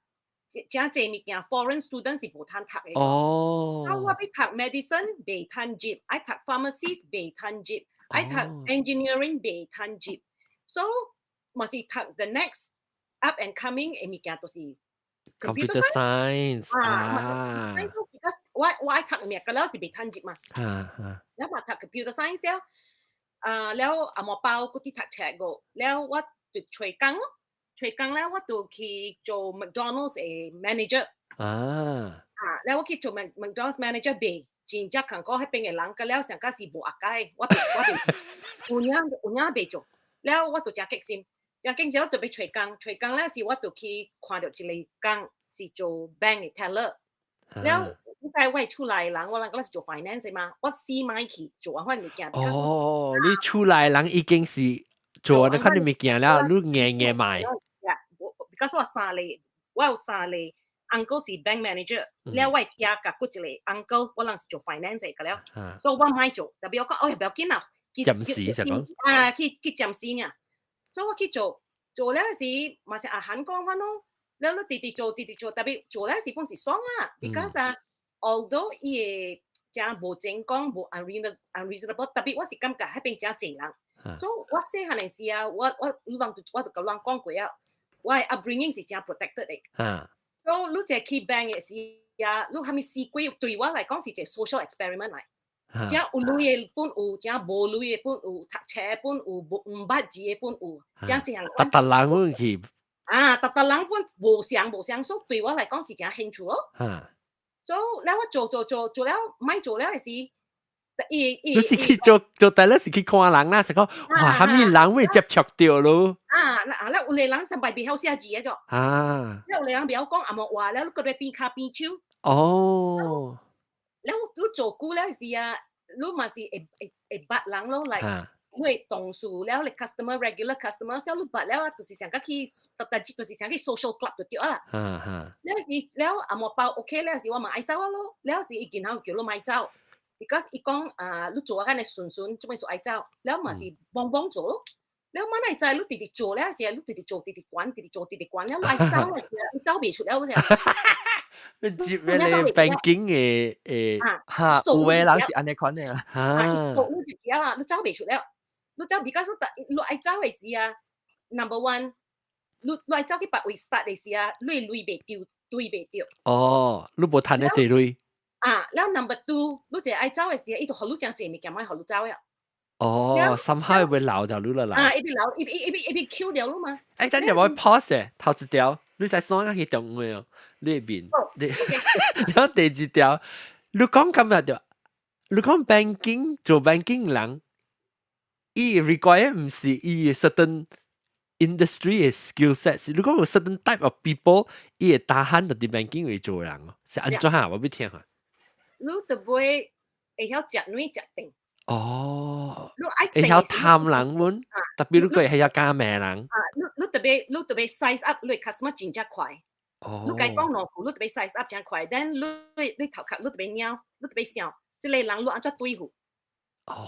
真濟物件 foreign student 是無通讀嘅。所以我要讀 medicine 袂通入，愛讀 pharmacist 袂通入，愛讀 engineering 袂通入。所以嘛是讀 the next up and coming 嘅物件，就是 computer science。because 我愛讀嘅物件了是袂通入嘛。แล้วมา讀 computer science แล้ว阿莫包嗰啲讀冊個，แล้ว我就吹工咯。吹工咧，我就去做 McDonald's 嘅 manager。แล้ว我去做 McDonald's manager 袂，真正看過迄邊嘅人，個了上個是無壓解，我有影袂做。แล้ว我就真激心，我就要吹工，吹工咧是我就去看到一個工是做 bank 嘅 teller。แล้ว你知我出來人，我是做 finance 嘛，我試買去做嗰啲物件。你出來人已經是做嗰啲物件了，你硬買。because 我有3個 uncle 是 bank manager， แล้ว我爹甲嗰一個 uncle 我人是做 finance 嘅了，所以我買做，特別我講不要緊啊，暫時就講去暫時呢，所以我去做了時，嘛是韓講翻咯，แล้ว直做，特別做了時本是爽啊 ，because although 伊真無正講無 unreasonable， 特別我是感覺迄邊真濟人，所以我細漢嘅時啊，我就甲人講過啊。我 upbringing 是真 protected 嘅，所以你只去 bank 嘅時啊，你係咪試過？對我嚟講是一個 social experiment 嚟，真有鐳嘅本有，真無鐳嘅本有，讀冊本有，唔捌字嘅本有，真正人。特人本去。特人本無相，所以對我嚟講是真興趣咯。所以แล้ว做แล้วไม่做แล้ว係你是去做第一時去看人啦，成個哇，蝦米人會接觸到咯。แล้ว有啲人上擺比較寫字嘅咗。แล้ว有啲人比較講阿莫話，แล้ว佢哋邊卡邊超。哦。แล้ว你做久แล้ว係啊，你咪係บัด人咯，like 你同事แล้ว你 customer regular customer แล้ว你บัดแล้ว就是想去特จิ就是想去 social club 就對啦。แล้ว阿莫包 OK แล้ว係我咪愛走咯，แล้ว係一件行叫你買走。because 伊講你做緊你順做咩做愛走，แล้ว嘛是幫做咯，แล้วมัน愛走你直直做แล้ว係你直直做直直管，แล้ว愛走係你走唔出แล้ว嗰陣。你接咩你 banking 嘅嚇，有嘅人是安尼款嘅啊。做你就叫啊，你走唔出แล้ว，你走 because 你愛走嘅時啊 ，number one， 你愛走去別位 start 嘅時啊，你累未掉，對未掉。哦，你冇賺一隻累。แล้ว number two 你就愛走嘅時，伊就學你將濟物件買學你走呀。somehow 會留掉你啦啦。一邊 Q 掉咯嘛。等陣我 pause 嘅，頭一條你使雙去動嘅哦，呢邊然後第二條，你講今日就，你講 banking 做 banking 人，伊 require 唔是伊 certain industry 嘅 skill set， 如果有 certain type of people， 伊會打閒到啲 banking 會做人哦，是安怎啊？我要聽下。你就會曉食女食定。會曉貪人喎，特別你個會曉加命人。你特別 size up， 你 customer 真正快。你計講兩句，你特別 size up 真快。then 你頭殼你特別鳥，你特別想，即個人你安怎對付？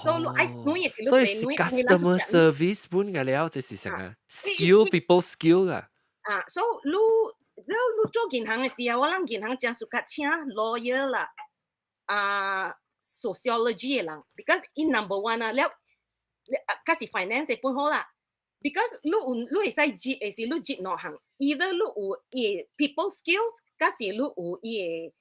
所以你愛女嘅時，所以是 customer service 本嘅了，即是啥啊 ？skill people skill 啊。所以你做銀行嘅時候，我諗銀行真係適合請 lawyer 啦。sociology 嘅人 ，because in number one 啊，แล้วก็是 finance 嘅本好啦 ，because 你會使接嘅是你接兩行 ，either 你有伊 people skills， ก็是你有伊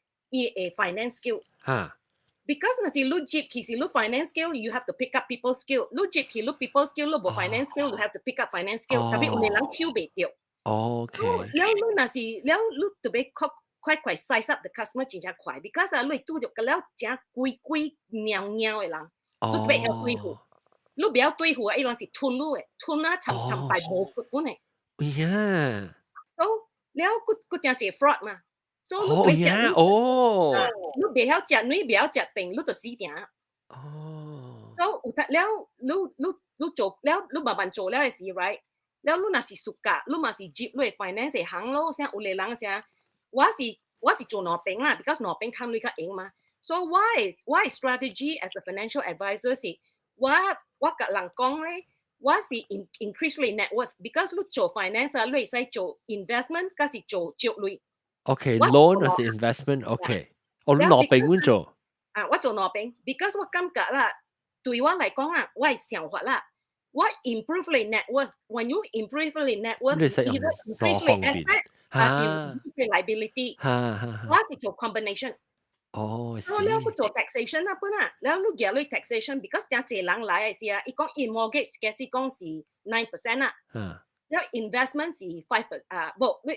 finance skills。because 那是你接其實你 finance skill， you have to pick up people skill。你接其你 people skill， 你冇 finance skill， you have to pick up finance skill。特別有啲人 Q 唔到。OK。แล้ว你那是แล้ว你特別快 size up the customer 真正快 because 你拄着個了真鬼鳥嘅人，你特別曉對付，你不要對付啊！伊人是吞你嘅，吞啊尋敗無骨本嘅。呀 ，so 了佢真係 fraud 嘛 ，so 你特別食你不曉食女，不曉食定，你就死定。so 有得了，你做了，你慢慢做了嘅事 ，right？ 了你若是熟格，你嘛是接你 finance 行咯，像有啲人像。我是做兩邊啦 ，because 兩邊看你較贏嘛。So why strategy as a financial advisor 是我甲人講咧，我是 increase 你 net worth，because 你做 finance 你會使做 investment， 甲是做接類。OK，loan 還是 investment？OK， 我兩邊揾做。我做兩邊 ，because 我感覺啦，對我嚟講啦，我係想法啦。我 improve 你 net worth，when you improve 你 net worth，either increase 你 asset。liability， 我是做 combination。所以你去做 taxation 啦，本啊，然後你叫你 taxation，because 有濟人來嘅時啊，伊講 mortgage 嘅是講是 9% 啦，然後 investment 是5%，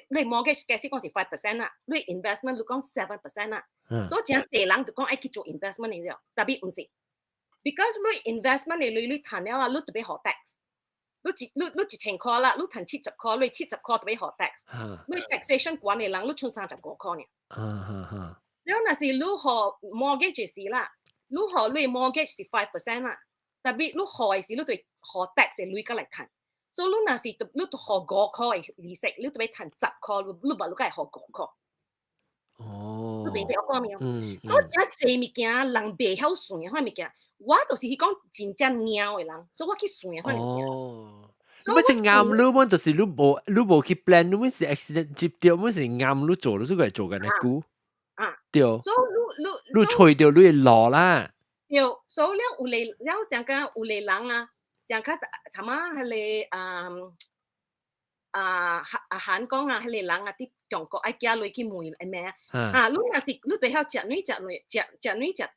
你 mortgage 嘅是講是5%啦，你 investment 你講 7% 啦，所以有濟人就講愛去做 investment 嚟了，特別唔是 ，because 你 investment 你談了啊，你特別學 tax。你1000塊啦，你賺70塊，你70塊就俾學 tax。你 taxation 管理人，你存35塊呢。然後那是你學 mortgage 時啦，你學你 mortgage 是5% 啦，特別你學時你對學 tax 嘅類個嚟談。所以你那是你學5塊嘅利息，你對俾談10塊，你咪你個係學5塊。你明白我講咩？所以有濟物件人袂曉算嘅物件。我就是去講真正貓嘅人，所以我去算嘅。你咪是啱你們，就是你無去 plan， 你們是 accident 接掉，你們是啱你做，你所以做緊嘅股。對。所以你吹掉你落啦。對，所以有嚟上個有嚟人啊，上個頭媽係嚟韓國啊，係嚟人啊啲中國愛叫你去問係咩啊？你若是你袂曉食女食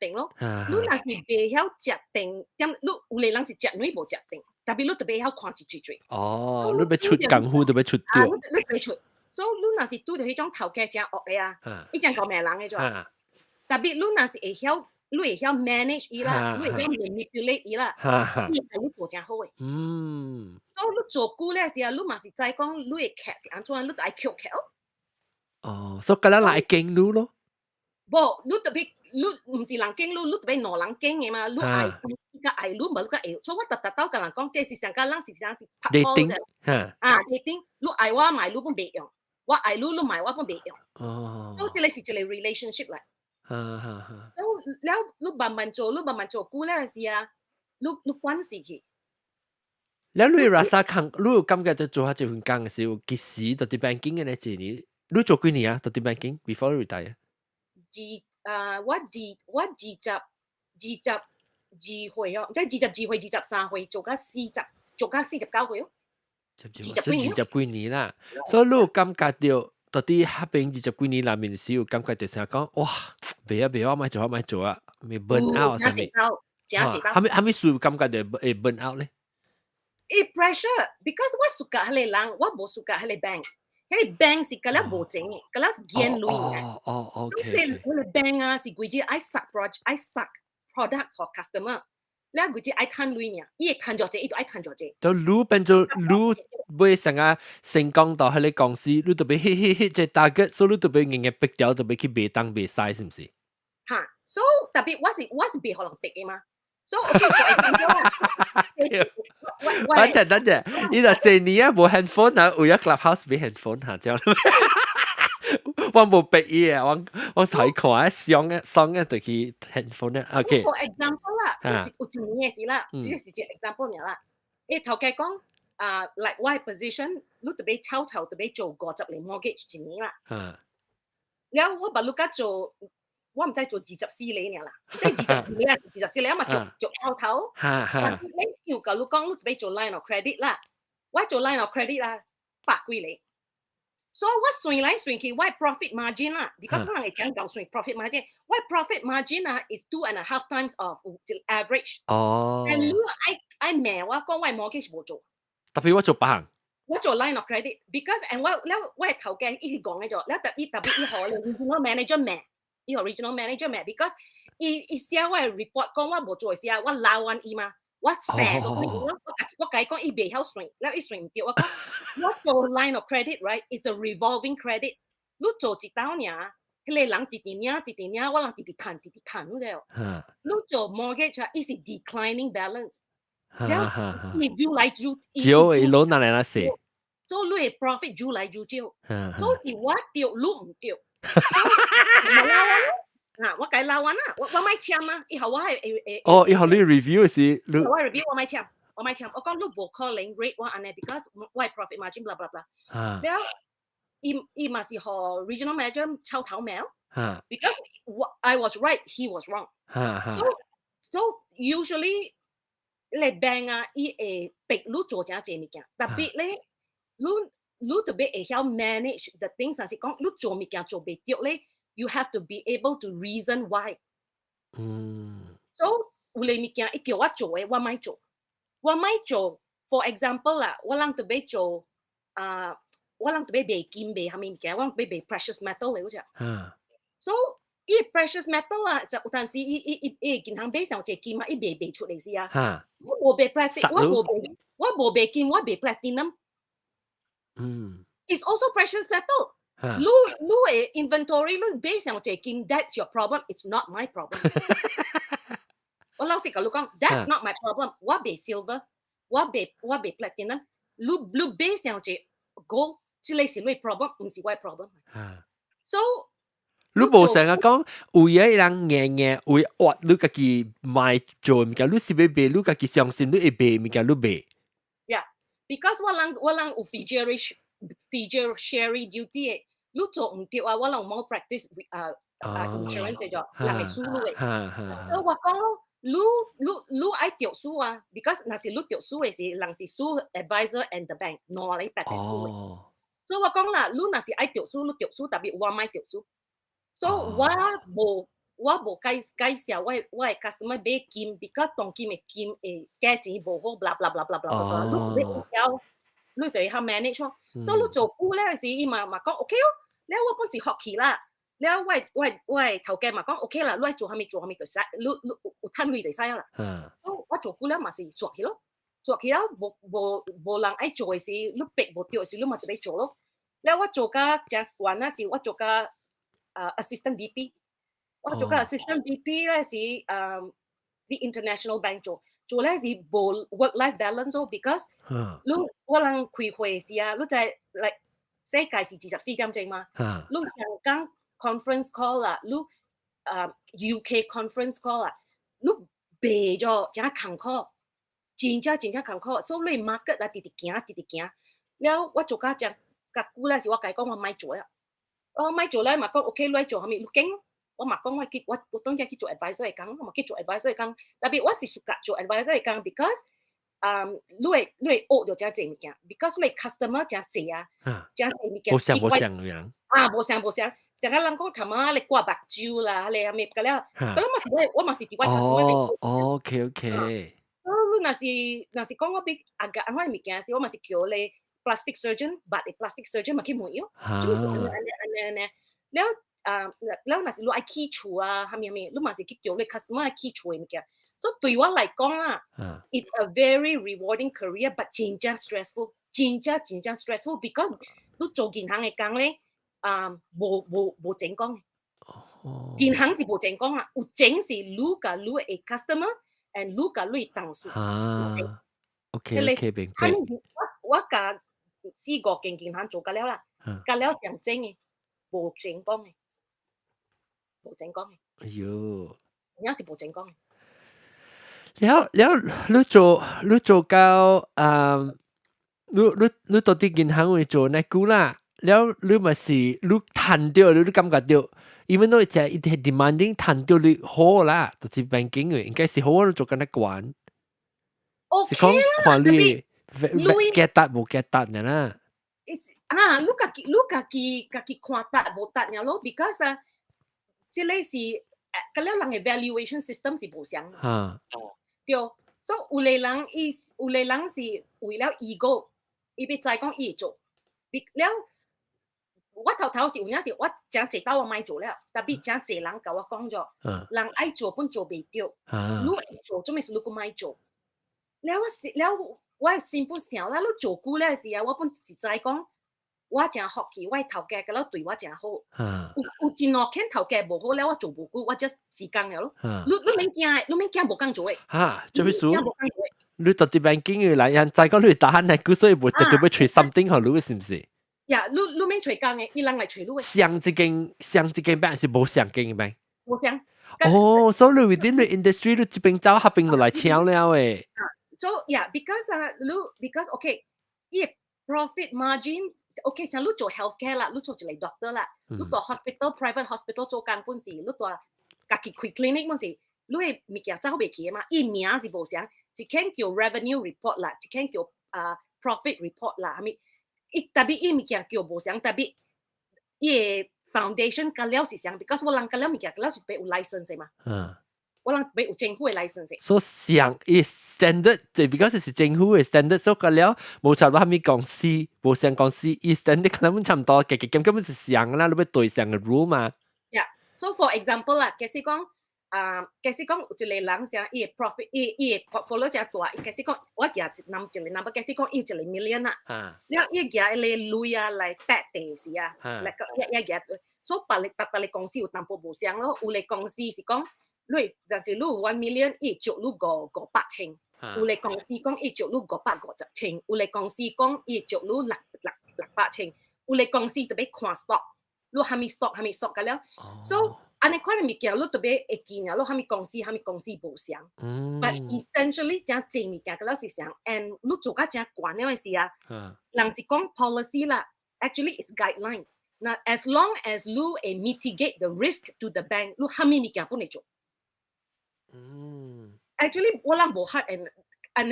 定咯，你若是袂曉食定，咁你有嚟人是食女無食定，特別你特別曉看是最。你要出功夫，就要出掉。你袂出，所以你若是拄到迄種頭家真惡嘅啊，伊真夠命人嘅啫。特別你若是會曉，你會曉 manage 伊啦，你會曉 manipulate 伊啦，伊係你做正好嘅。所以你做久咧時啊，你嘛是知講你嘅客是安怎，你就愛扣客。所以咁樣來經你咯。無，你特別你唔是人經你特別攞人經嘅嘛，你愛伊個愛你，無你個會。所以我特兜甲人講，這是上家人是啥是拍拖啫。dating，你愛我買你本袂用，我愛你買我本袂用。所以這個是一個 relationship 嚟。所以แล้ว你慢慢做久咧時啊，你關係去。แล้ว你ราคาคัง你感覺在做下這份工嘅時候，其實到啲 banking 嘅呢幾年，你做幾年啊？到啲 banking before retire？我二歲哦，即係22歲、23歲做到49歲哦。20幾年啦，所以你有感覺到到啲黑兵20幾年裏面嘅時候，感覺到成日講哇，別我咪做啊，咪 burn out 上面。係咪屬於感覺到會 burn out 咧？pressure because 我suka 迄個人，我無 suka 迄個 bank。迄個 bank 是嗰粒無錢嘅，嗰粒見鐳嘅。OK。嗰個 bank 啊是規隻愛 suck product for customer， 你規隻愛賺鐳呢，伊會賺咗隻，伊都愛賺咗隻。到你變做你買成啊成功到迄個公司，你特別hit 隻 target，所以你特別硬逼掉，特別去賣東賣西，是唔是？嚇，所以特別我是別可能逼嘅嘛。So okay, for example 等陣，你就這年啊冇 handphone 啊，有一 clubhouse 俾 handphone 下之後，我冇逼伊啊，我睇看上嘅就去 handphone 咧。OK。For example 啦，有一年嘅事啦，呢個是一 example 嚟啦。頭家講like 我 position， 你特別抄特別做50年 mortgage 一年啦。然後我把你家做。我唔知做24年啦，即係24年嘛做頭。你要教你講，你俾做 line of credit 啦，我做 line of credit 啦，100幾年。所以我算來算去，我 profit margin 啦 ，because 我人係講算 profit margin， 我 profit margin 啊 is 2.5 times of average。但你愛命我講我 mortgage 冇做。特別我做白行。我做 line of credit，because and 我係頭嘅，一直講嘅咗，你特別以後你我 manager 命。伊 original manager 咩 ？because 伊寫我 report 講我無做嘅時候，我鬧完伊嘛，我成我解講伊袂曉算，แล้ว伊算唔對，我做 line of credit right，it's a revolving credit， 你做一道呢，迄個人直直我人直直賺，你知喎？你做 mortgage 伊是 declining balance， แล้ว伊越來越少，伊攞哪嚟那些？所以你嘅 profit 越來越少，所以我對，你唔對。我改撈完啦，我買簽啊，以後我係以後你 review 時，我 review 我買簽，我講你無 calling rate 我安尼 ，because 我 profit margin blah blah blah， แล้ว伊嘛是和 regional manager 抄頭名 ，because I was right he was wrong，so usually 你 bank 啊，伊會逼你做正濟物件，特別咧你特別會曉 manage the things， 係講你做物件做袂對咧 ，you have to be able to reason why。so 有啲物件伊叫我做嘅，我咪做。For example 啦，我人特別做我人特別賣金賣蝦米物件，我人特別賣 precious metal 嚟嗰隻。so 伊 precious metal 啊，就有陣時伊銀行買上隻金啊，伊賣出嚟時啊，我無賣 platinum， 我無賣金，我賣 platinum。It's also precious metal. 你 inventory 你買上隻金 ，that's your problem. It's not my problem. 我老實講，你講 that's not my problem. 我賣 silver， 我賣 platinum。你買上隻 gold， 這類是你 problem， 唔是我 problem。So 你無成日講為咗人硬為挖你自己買做物件，你是要賣你自己相信你會賣物件，你賣。Because 我人有 fiduciary duty 嘅，你做唔對啊，我人冇 practice insurance 咗，人係輸嘅。所以我講你愛掉輸啊 ，because 若是你掉輸嘅時，人是輸 advisor and the bank， 攞嚟白掉輸嘅。所以我講啦，你若是愛掉輸，你掉輸，特別我唔愛掉輸。所以我無介紹我嘅 customer 買金 ，because 當金嘅金誒價錢無好，blah blah blah blah blah， 你對佢 manage 咯。所以你做久咧時，伊嘛講 OK 哦，你我幫時學期啦， แล้ว我頭家嘛講 OK 啦，你做下咪就使，你有攤位就使啦。我做久了嘛是刷起咯，刷起了無人愛做嘅事，你逼無掉嘅事，你咪特別做咯。แล้ว我做家正慣啦，是我做家assistant VP， 我做家 assistant VP 咧是the international bank 做咧是無 work life balance 咯 ，because 你我人開會時啊，你就係like 世界是24點鐘嘛，你香港 conference call 啦，你UK conference call 啦，你背咗真坎坷，真正坎坷，所以你 market 啦，直行，แล้ว我做家正甲久咧是我講我咪做啦，我咪做咧嘛講 OK， 你做下面你驚。我嘛講我當日去做 advisor 嚟講，我嘛去做 advisor 嚟講，特別我是屬格做 advisor 嚟講 ，because 你會學到真濟物件 ，because 你 customer 真濟啊，真濟物件。無相樣。無相，成個人講頭媽你掛目睭啦，你係咪咁了？咁我嘛是啲 customer。OK。你若是講我俾我嘅物件時，我嘛是叫你 plastic surgeon，but plastic surgeon 嘛去問要，做咩安了？แล้วน่ะสิรู้ไอ้ขี้ชัวทำยังไงรู้มาสิคิดเกี่ยวเลย customer ขี้ชัวอย่างเงี้ย so 對我嚟講啊 it's a very rewarding career but 真正 stressful 真正 stressful because 你做銀行嘅工咧冇正講銀行是冇正講啊有正是你甲你嘅 customer and 你甲你嘅同事OK 明白我甲4-5間銀行做咗了啦咗了上正嘅冇正講嘅冇正講嘅，哎呦，而家是冇正講嘅。แล้ว你做到你到啲銀行會做呢股啦，แล้ว你咪是你談到你感覺到，因為你就係demanding 談到你好啦，就是 banking 嘅，應該是好你做緊一關。OK 啦，看你 get 得冇 get 得嘅啦。你家己看得冇得嘅咯 ，because 啊。即係是嗰啲人嘅 valuation system 是無相，對，所以有啲人是為了 ego， 伊要再講伊做，了我頭是有陣時我真濟到我咪做了，特別真濟人甲我講咗，人愛做本做未到，你會做做咩事你個咪做，了我先本想啦，你做久了時啊，我本實在講。我真學氣，我頭家嗰對我真好。有真落見頭家無好咧，我做無久，我 just 時間了咯。你免驚無工做嘅。做咩事？你到啲 banking 嘅嚟，人再講你打閒嚟，佢所以冇特別要吹 something 好你是唔是？呀，你免吹工嘅，伊人嚟吹你嘅。上一間 bank 是冇上間嘅 bank。冇上。所以你 within the industry 你這邊走，下邊就嚟搶了誒。So yeah, because OK，伊 profit margin。OK， 像你做 healthcare 啦，你做一個 doctor 啦，你做 private hospital 做工本時，你做家己開 clinic 本時，你嘅物件走未起嘛？伊名是無相，一間叫 revenue report 啦，一間叫profit report 啦，係咪？特別伊物件叫無相，特別伊嘅 foundation 甲了是相 ，because 我人甲了物件甲了是俾有 license 嘛。我人俾有政府嘅 license。所以上is standard， 就 because 是政府嘅 standard， 所以個了冇差唔多係咪公司，冇上公司 is standard 可能差唔多，根本是上啦，你要對上嘅 rule 嘛。Yeah， so for example 啦，假使講有一個人想伊嘅 profit，伊嘅 portfolio 真大，假使講我舉一個 number， 假使講伊有一個 million 啦，了伊舉你鐳啊來搭地時啊，來個一舉，所以別你公司有淡薄無相咯，有啲公司是講。但是你有1 million， 伊足你500,000，有啲公司講伊足你550,000，有啲公司講伊足你600,000，有啲公司特別看 stock， 你蝦米 stock 㗎了，所以安尼款嘅物件你特別會見啊，你蝦米公司無相，but essentially 真濟物件㗎了是相 ，and 你做甲真慣了嘅事啊，人是講 policy 啦 ，actually is guidelines，嗱 as long as 你mitigate the risk to the bank， 你蝦米物件本嚟做。Actually 我人無嚇 and 咁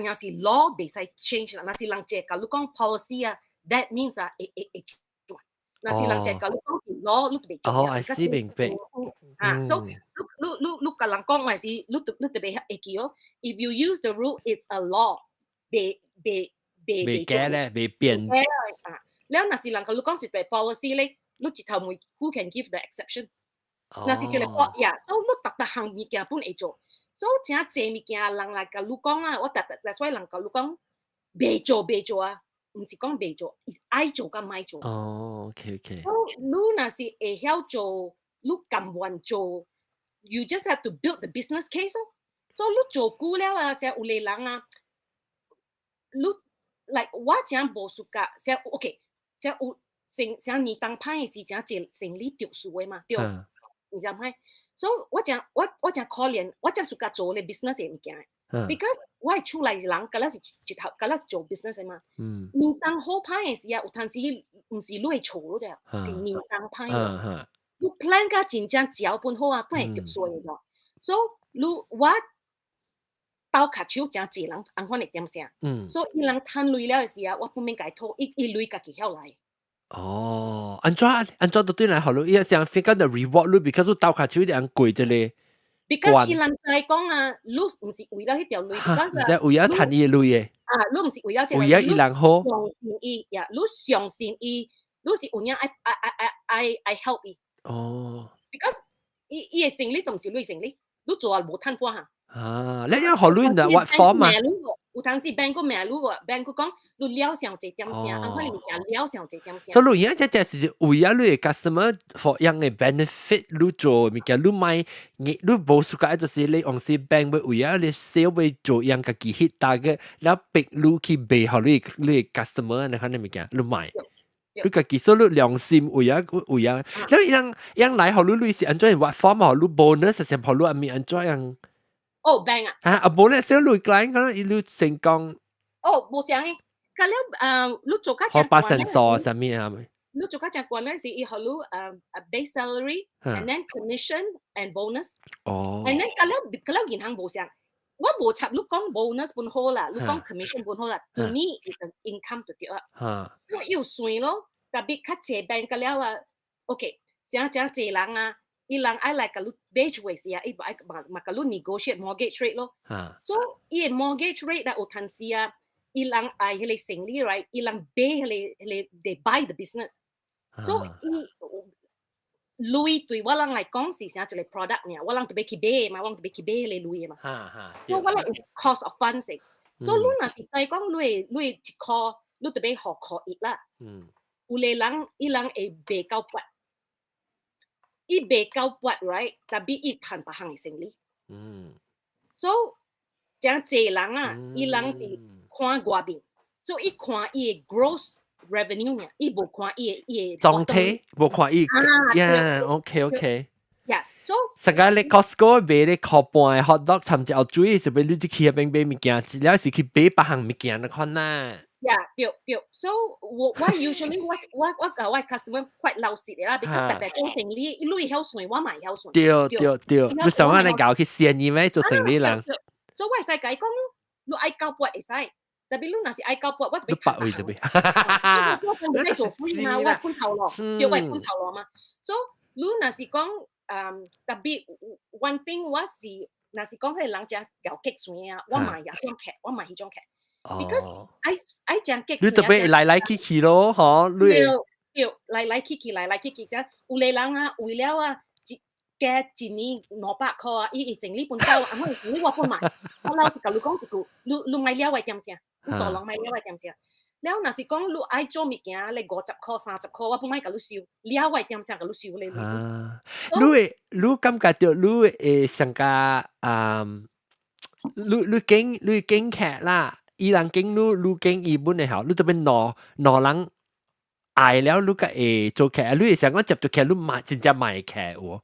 樣是 law 未使 change 啦，那是人借教你講 policy 啊 ，that means 啊，那是人借教你講 law， 你特別做。I see 明白。so 你甲人講話是，你特別會記哦。If you use the rule, it's a law， 未改咧，未變。然後那是人教你講是對 policy 咧。你一頭問 who can give the exception？那是一個國呀，所以你特項物件本會做，所以真濟物件人來甲你講啊，我特所以人甲你講，未做啊，唔是講未做，愛做甲唔做。OK。你若是會曉做，你甘願做 ，you just have to build the business case 咯。所以你做久了啊，像有啲人啊，你 like 我真無暑假，像 OK， 像有像年當派是真濟生理著數嘅嘛，對。你知唔知？所以我真可憐，我真暑假做咧 business 嘅物件 ，because 我係出嚟人，嗰陣是一頭，嗰陣是做 business 嘅嘛。年當好派嘅時啊，有陣時唔是你係錯咯啫，是年當派嘅。你 plan 甲真正腳本好啊，本係著數嘅咯。所以你我刀卡手真濟人安款會點啥？所以伊人賺累了嘅時啊，我不免解套，伊累家己曉來。安怎都對來好咯，伊想 figure the reward 咯 ，because 你刀卡手啲人貴啫咧。because 伊人在講啊，你唔是為了迄條累，唔是為了賺伊累嘅。你唔是為了這個，為了伊人好。相信伊呀，你相信伊，你是有影I help 伊。because 伊嘅生理都唔是你生理，你做啊無趁花嚇。你樣好累呢？What form 啊？有當時 bank 個名路喎 ，bank 講你了上一點聲，安可你物件了上一點聲。所以你而家是為咗你嘅 customer for 樣嘅 benefit， 你做物件你買，你無暑假就是你用是 bank 為咗你 sale 為做樣家己 hit 大嘅，然後逼你去賣好你嘅 customer 你看你物件你買，你家己所以良心為咗，因來好你是安怎 what form 好你 bonus 係好你阿咪安怎樣。bank 啊！冇咧，小女 client 可能一路成功。冇想嘅，咁了你做家學8%什麼啊？你做家慣咧是以後你base salary，and then commission and bonus。and then 咁了銀行冇想，我冇插你講 bonus 本好啦，你講 commission 本好啦 ，to me is an income 就對啦。所以要算咯，特別較濟 bank 咁了啊 ，OK， 像濟人啊。伊人愛來甲你買厝嘅時啊，伊愛嘛甲你 negotiate mortgage rate 咯。所以伊嘅 mortgage rate 啊，有陣時啊，伊人愛迄個生理 right， 伊人買迄個they buy the business。所以累對我人來講是啥一個 product 呢？我人特別去買嘛，我人特別去買迄個累嘛。所以我人有 cost of funds 嘅。所以你若是再講你一箍，你特別學箍一啦。有個人伊人會賣到八。伊賣到八 right， 但比伊賺別項嘅生理。所以真濟人啊，伊人是看外面，所以伊看伊嘅 gross revenue 呢，伊無看伊嘅總體，無看伊。OK。所以成日你 Costco 買你扣半嘅 hot dog，甚至後嘴是俾你去去邊買物件，只了是去買別項物件，你看啦。對，所以我 usually 我 customer quite 老實嘅啦，because 特別做生理，伊會曉算，我嘛會曉算。對，你想話你搞去試你咩做生理人？所以我會使講你愛交八會使，特別你若是愛交八，我特別八位特別。我唔使做 free 嘛，我係半頭咯，對，我係半頭咯嘛。所以你若是講特別 one thing 我是若是講迄個人真搞激算啊，我嘛有種劇，我嘛係種劇。because I 講激，你特別來去咯，嗬，對，來去，啫，有個人啊，為了啊，加一年200塊啊，伊整理本走，啊，我不買，我老是甲你講一句，你買了會點先？你大人買了會點先？了若是講你愛做物件，你50塊、30塊，我不買甲你收，了會點先甲你收咧？你感覺到你會上加你驚劇啦。伊人經你經伊本嚟好，你特別攞人愛了，你個會做劇，你會想講接住劇，你買真正買劇喎。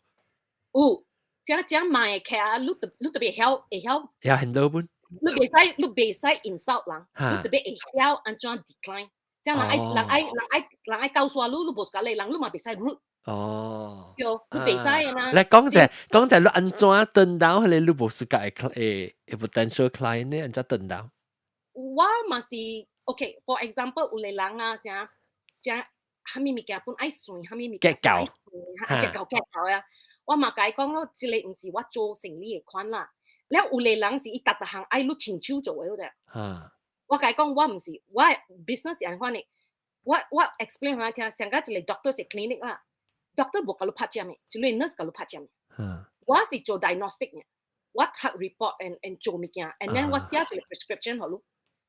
真買劇啊！你特別曉會曉。有很多本。你袂使 insult 人，你特別會曉安怎 decline。即係人愛告訴你無講你人，你嘛袂使 rude。你袂使啊！你講就你安怎等到佢哋你無是個potential client 呢？安怎等到？我嘛是 OK，for example 有個人啊，啥將蝦米物件本愛算，蝦米物件結構啊，我嘛甲伊講咯，即個毋是我做生理嘅款啦。了有個人是伊逐項愛你親手做嘅，好啫。我甲伊講，我毋是，我 business 係安款嘅。我 explain 佢聽，上加一個 doctor 是 clinic 啦。doctor 冇甲你拍針嘅，是你 nurse 甲你拍針嘅。我是做 diagnostic 嘅，我讀 report and 做物件 ，and then 我寫一個 prescription 好咯。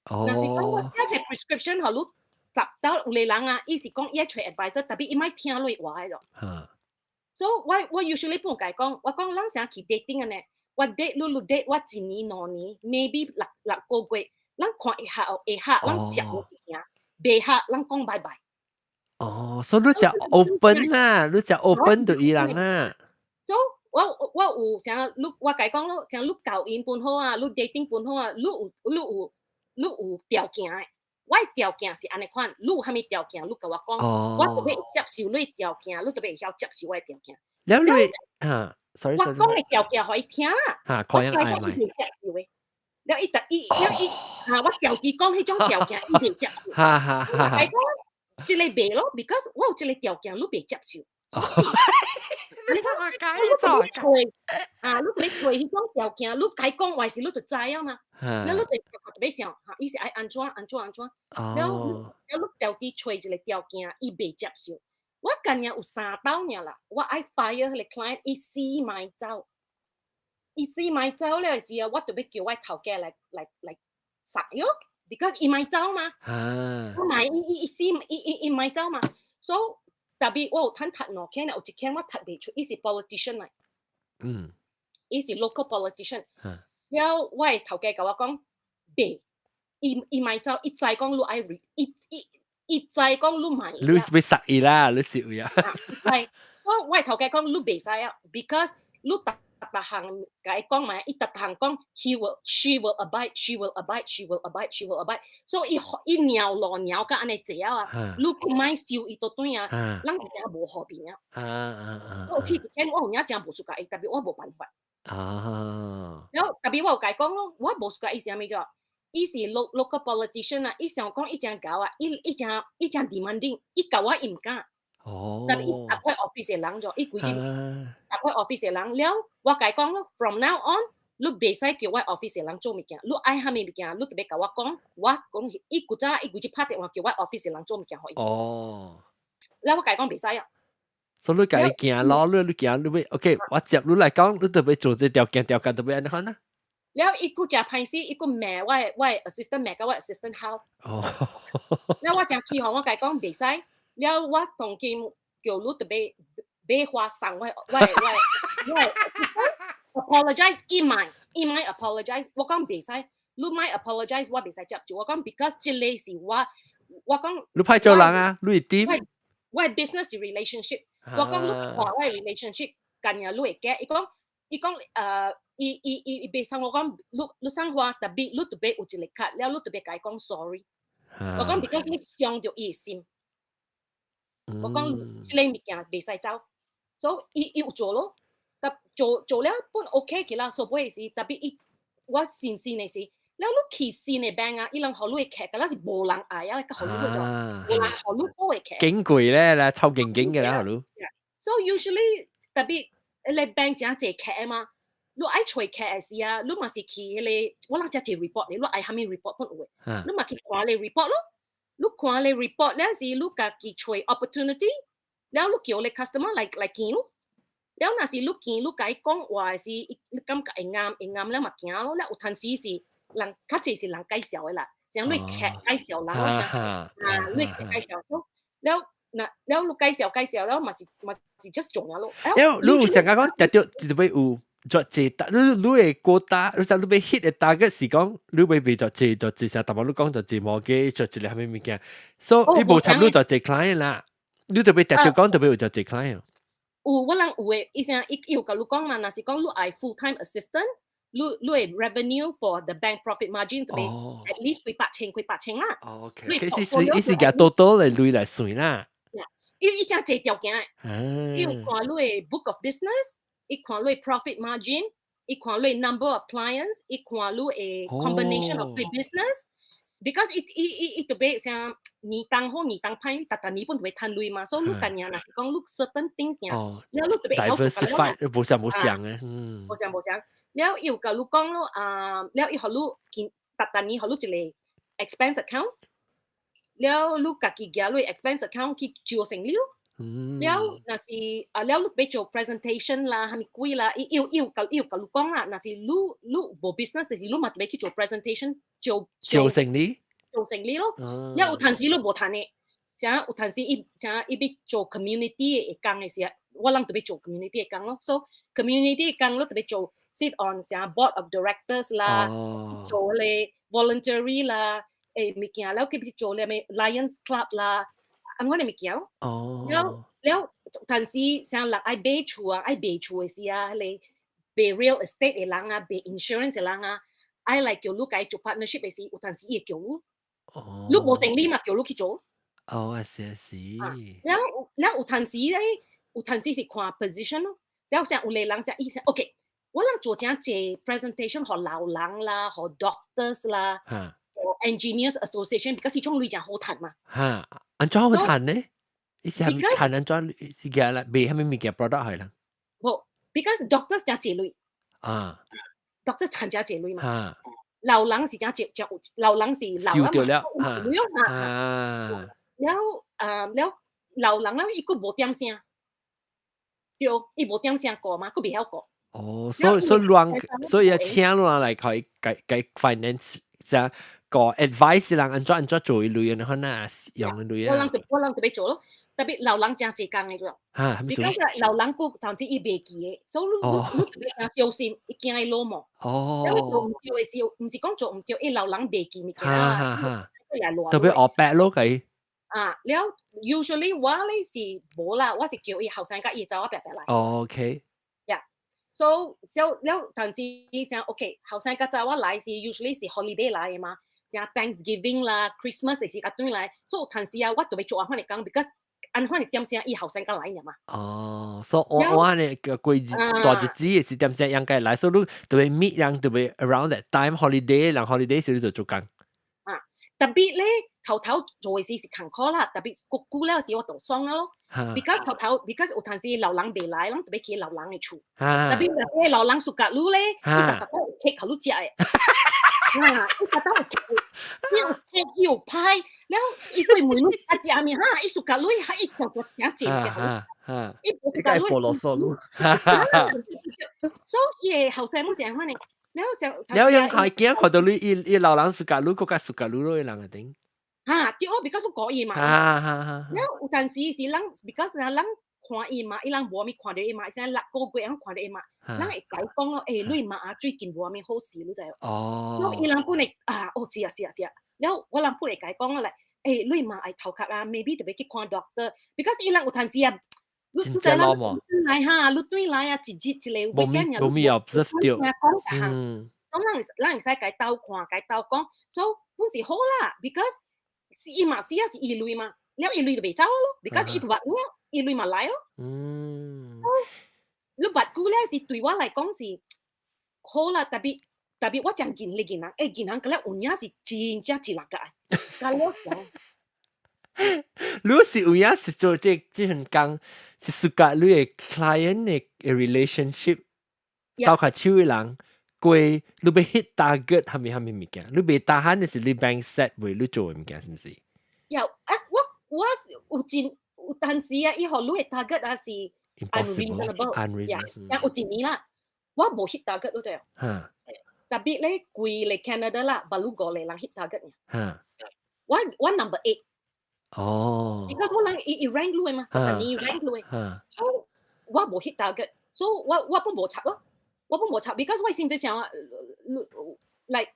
嗱是講我寫一個 prescription 好咯，集到有個人啊，伊是講伊找 advisor，特別伊咪聽你話嘅咯。So 我 usually 幫佢講，我講咱成去 dating 嘅呢，我 date 你 date 我一年兩年 ，maybe 六個月，咱看會合，咱接物件，未合，咱講拜拜。所以你就 open 啊，你就 open 對伊人啊。So 我有像你我甲講咯，像你教因本好啊，你 dating 本好啊，你有條件嘅。我條件是安尼款，你有啥物條件，你甲我講，我特別接受你條件，你特別曉接受我條件。了你sorry，我講嘅條件互伊聽啦，我知我伊袂接受嘅。了伊我條件講迄種條件，伊袂接受。係講，一個袂咯 ，because 我有一個條件，你袂接受。你怎麼解做？你特別推迄種條件，你解講話是你就知啊嘛。แล้วเราจะไม่เสียอีสิไออันจ้วแล้วลูกเดียวที่ช่วยจะเลยเดียวกันอีเบจับสิว่ากันเนี่ยอุตส่าห์เต้าเนี่ยล่ะว่าไอ fire เลย client อีซีไม้เจ้าแล้วสิว่าตัวไปเกี่ยวไว้เท่าแก่ like สักยก because อีไม้เจ้ามาหมายอีซีอีไม้เจ้ามา so แต่บีว่าท่านถัดหนอแค่เนี่ยอุจิแค่ว่าถัดเบช่วยอีสิ politician เลยอีสิ local politicianแล้วว่า頭家甲我講，別，伊咪走，伊知講你愛，伊知講你買。你要殺伊啦，你笑呀。係，我頭家講你袂使啊 ，because 你逐項甲伊講嘛，伊逐項講 she will abide， so 伊鳥落鳥甲安尼坐啊，你唔買收伊都對啊，咱是真無和平啊。我去一間我有影真無輸甲伊，特別我無辦法。แล้วแต่พี่ว่าไก่ก้องว่าบอสก็อีเสียไม่จ่ออีสิ local politician อ่ะอีเสียงก้องอีจังเก่าอ่ะอีจัง demanding อีเก่าว่าอิ่มก้าแต่อีสับไว้ office หลังจ่ออีกุยจิสับไว้ office หลังแล้วว่าไก่ก้อง from now on ลูกเบสเกี่ยวไว้ office หลังโจมิกันลูกไอ้ห้ามีกันลูกจะไปกับว่าก้องอีกุจ้าอีกุจิพาเตว่าเกี่ยวไว้ office หลังโจมิกันหอยแล้วว่าไก่ก้องเบสอ่ะ所以你家己行咯，你行，你要 OK， 我接你來講，你特別做這條件特別安尼看啊。แล้วอีกูจะพันซีอีกูแม่ว่า assistant แม่ก็ว่า assistant how แล้วว่าจะขี้ของว่าไก่ก้องเบสแล้วว่าตรงกิมเกี่ยวรู้ตัวเบว่าสั่งว่า apologize อีไม่ apologize ว่าก้องเบสรู้ไม่ apologize ว่าเบสจับจูว่าก้อง because จิเลสิว่าก้องรู้派做人啊，你一點ว่า business relationship ว่าก้องรู้ว่า relationship กันเนี่ยรู้แก่อีก้องอีเบสังว่าก้องรู้สังว่าแต่บีรู้ตัวเบอุจิเลคัดแล้วรู้ตัวเบไก่ก้อง sorry ว่าก้อง because นี่ฟังเดียวอีซิมว่าก้องชิเลมิกันเบสเจ้า so อีอุจโจโลแต่โจแล้วปุ่นโอเคกี่ละ so บ่อยสิแต่บีอีว่าสินเนี่ยสิแล้วลูกขี่ซีในแบงก์อ่ะอีหลังเขาลุยแขกกันแล้วสิโบลังอายอ่ะก็เขาลุยด้วยโบลังเขาลุยโป้แขก勁貴咧啦，超勁嘅啦，佢。So usually 特別你แบงก์จะ借แขก嘛，ลูกไอ้ช่วยแขกสิอ่ะลูกมาสิขี่เลยว่าหลังจะเจอ report เลยลูกไอ้ทำมี report พุ่นเอาไว้ลูกมาขี่ขวาเลย report 咯ลูกขวาเลย report แล้วสิลูกก็ขี่ช่วย opportunity แล้วลูกเกี่ยวเลย customer like กินแล้วน่ะสิลูกกินลูกไก่ก้องว่าสิลูกกำกับไอ้งามแล้วมากินแล้วอุทันสิ人較濟是人介紹嘅啦，像你劇介紹人嗰陣，你劇介紹咗，แล้ว你介紹แล้ว嘛是 just 做咗咯。แล้ว你有成日講特別特別有做這你嘅過大，你就你被 hit 嘅 target 是講你被被做成，但係你講做這冇嘅做一個係咩物件，所以你無參與做這 client 啦，你特別特別講特別有做這 client。有我人有嘅，以前伊有甲你講嘛，若是講你係 full time assistant。你 revenue for the bank profit margin to be at least 8,000啦。OK， 其實意思嘅多多嚟類嚟算啦。伊正這條件，伊有看你 book of business， 伊看你 profit margin， 伊看你 number of clients， 伊看你 combination of business。Because 伊特別像年當好年當歹，但年本特別貪累嘛，所以你近年若是講你 certain things 呢，แล้ว你特別好做緊啦。冇想嘅，冇想。แล้วอีกกับลูกก้องแล้วแล้วอีกเขาลูกกินตัดนี้เขาลูกจะเลย expense account แล้วลูกกับกี่แกลูก expense account คิดจัวเสียงลิ้ว แล้วน่ะสิแล้วลูกไป做 presentation 啦係咪貴啦要ลูก講啦น่ะสิลูกบ่ business สิลูก嘛ไป去做 presentation 做生意咯แล้ว有陣時ลูกบ่ทัน嘅像有陣時伊要做 community 嘅工嘅時候我諗特別做 community 嘅工咯 so community 嘅工咯特別做 sit on 像 board of directors 啦做咧 voluntary 啦物件แล้ว佢做咧 Lions Club 啦อันนั้น物件แล้วทันที像หลักไอ้เบชัว嘅สิเลยเบ real estate 嘅หลังเบ insurance 嘅หลังไอ้嚟叫ลูกไอ้做 partnership 嘅สิ有ทันทีอีก叫ลูก冇成呢嘛叫ลูก去做I see แล้ว有ทันที咧有ทันที是看 position 咯แล้ว像有啲人像醫生 OK 我諗做這樣 presentation 學老人啦學 doctors 啦engineers association because 始終類講好談嘛安怎好談呢伊是談安怎是嘅啦賣蝦米物件 product 係啦because doctors 真濟類doctors 真濟類嘛老人是真濟老人是老人燒掉了แล้ว老人咧伊個無點聲對伊無點聲過嘛佢未曉過所以請人嚟佢 finance 就個 advice 人安怎做類嘅可能用嘅類我諗特別做咯特別老人真濟工嘅做because 老人個頭先伊袂記嘅所以你特別想小心伊驚伊老毛因為做唔對嘅時候唔是講做唔對伊老人袂記物件特別學白咯佢แล้ว usually 我咧是冇啦我是叫伊後生甲伊走我白白嚟OK so แล้ว當時像 OK 後生甲走我來是 usually 是 holiday 來嘅嘛像 Thanksgiving 啦 Christmas 是甲對來所以當時我特別做安番嚟講 because 安番嚟點聲伊後生甲來嘅嘛所以我呢個季節大日子也是點聲應該來所以你特別 meet 人特別 around that time holiday 人 holiday 時你就做工特別咧頭做嘅事是坎坷啦特別久了時我就爽咯because because 有陣時老人未來咯特別去老人嘅厝特別老人暑假路咧伊特特去考慮食嘅伊特特有派แล้ว伊對門食面伊暑假路伊就做正正嘅伊暑假路菠蘿酥路所以後生冇成翻嚟แล้วยังขายเกี้ยขอตัวluiอีเหล่าหลังสุกาลุก็กัดสุกาลุด้วยหลังติ้งเดี๋ยว because ก็อีมาแล้ว但是是หลัง because หลัง看อีมาอีหลังบัวมี看到อีมาใช่หลักก็กูยัง看到อีมาหลังไอ้ไก่講咯ลุยมา最近บัวมี好事รู้จักแล้วอีหลังพูด嚟是แล้ว我หลังพูด嚟ไก่講อะไรลุยมาไอ้頭殼maybe 特別去看 doctor because อีหลัง有但是真正老毛你對來一日一個冇咪有 observe 掉咱會使解鬥看解鬥講所以本是好啦 because 是伊嘛是伊類嘛แล้ว伊類就袂走咯 because 伊就話伊類嘛來咯你บัดกู咧是對我來講是好啦特別我講見你見人見人個咧有影是真正一辣嘅個了如是有影是做這份工是屬於你嘅 client 嘅 relationship 到下手嘅人過你要 hit target 係咪物件你未打閒嘅是你 bank set 為你做嘅物件是唔是有我有但是伊學你嘅 target 是 unreasonable 有一年啦我冇 hit target 都對特別咧貴嚟 Canada 啦巴魯過嚟人 hit target 我 number 8because 我人伊 rank 路嘛你 rank 路所以我冇 hit target so 我都冇插咯我都冇插 because 我先至想like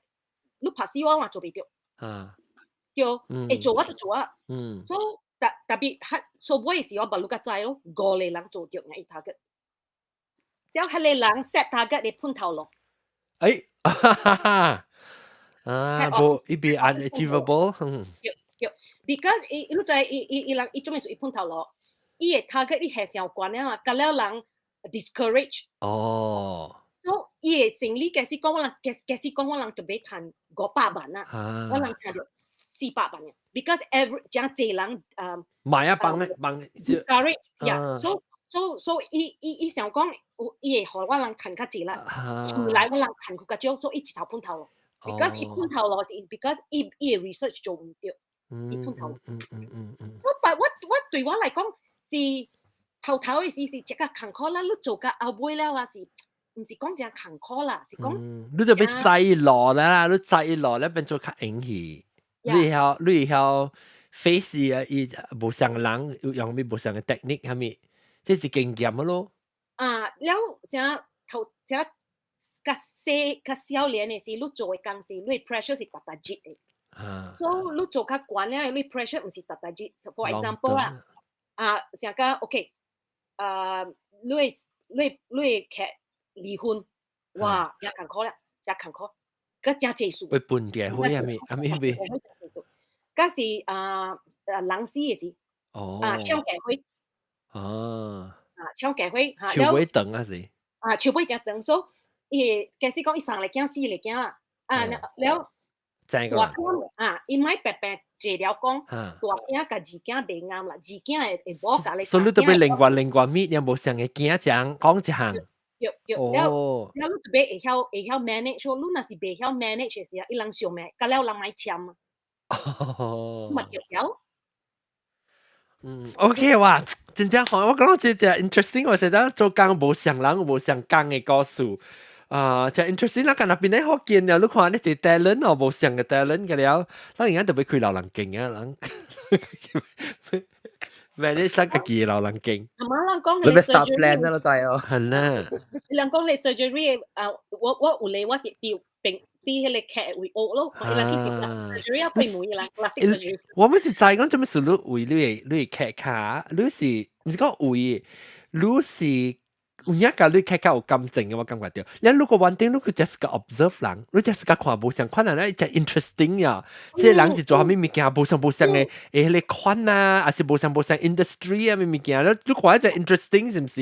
你拍死我做唔到叫做我就做so 特別所以時我巴魯個仔咯過嚟人做到嘅 target 之後係你人 set target 你判頭咯冇伊be unachievable because 你知伊人伊做咩事伊判頭咯伊嘅 target 伊係相關嘅嘛咁了人 discourage so 伊嘅成立嘅是講我人特別賺500萬啦我人賺到400萬嘅 because every 真濟人買幫 discourage so 伊想講伊會互我人賺較濟啦未來我人賺佢較少所以伊一頭判頭咯 because 伊判頭咯是 because 伊嘅 research 做唔到伊判頭但係我對我嚟講頭嘅時是一個坎坷啦，你做個後尾了啊是，唔是講正坎坷啦，是講。你就俾制落啦，你制落咧變做較容易。你要 face 啊，伊無相人用咩無相嘅 technique 係咪？即係經驗咯。了像頭像較少年嘅時，你做嘅工時，你 pressure 是特熱嘅。所以你做較慣了，你 pressure 唔是特熱。For example 像個 OK，你劇離婚，哇，真坎坷啦，真坎坷，個真技術。會搬嘅會係咪？嗰是人死嘅時，搶結婚。搶結婚，超尾等啊是。超尾隻等，所以假使講伊生嚟驚死嚟驚啦，了。大講伊唔係白白借了講，大囝甲二囝袂啱啦，二囝會無甲你。所以你特別靈活搣，有無上嘅囝講講一項。了你特別會曉 manage，你若是袂曉 manage 嘅時候，伊人上咩，甲了人買簽啊。咪條。OK 哇，真正好，我講到真正 interesting， 我覺得做工無上人無上工嘅故事。就 interesting 啦，近入邊咧好見啊！你看你隻 talent 哦，無上嘅 talent 嘅了，咱而家特別開老人勁啊，人 manage 咱家己嘅老人勁。阿媽人講你咩 start plan 啊？你知哦？係啦。人講你 surgery， 我有嚟我是調迄個劇會學咯，伊人去做 surgery 啊，配門伊人 plastic surgery。我們是知講做咩事？你為你劇卡，你是唔是講為？你是。有影甲你較有感情嘅，我感覺到。你如果one thing，你佢 just 個 observe 人，你 just 個看無相款人咧，就 interesting 呀。即係人是做下咩物件，無相嘅迄個款啊，還是無相 industry 啊咩物件，你看就 interesting 是唔是？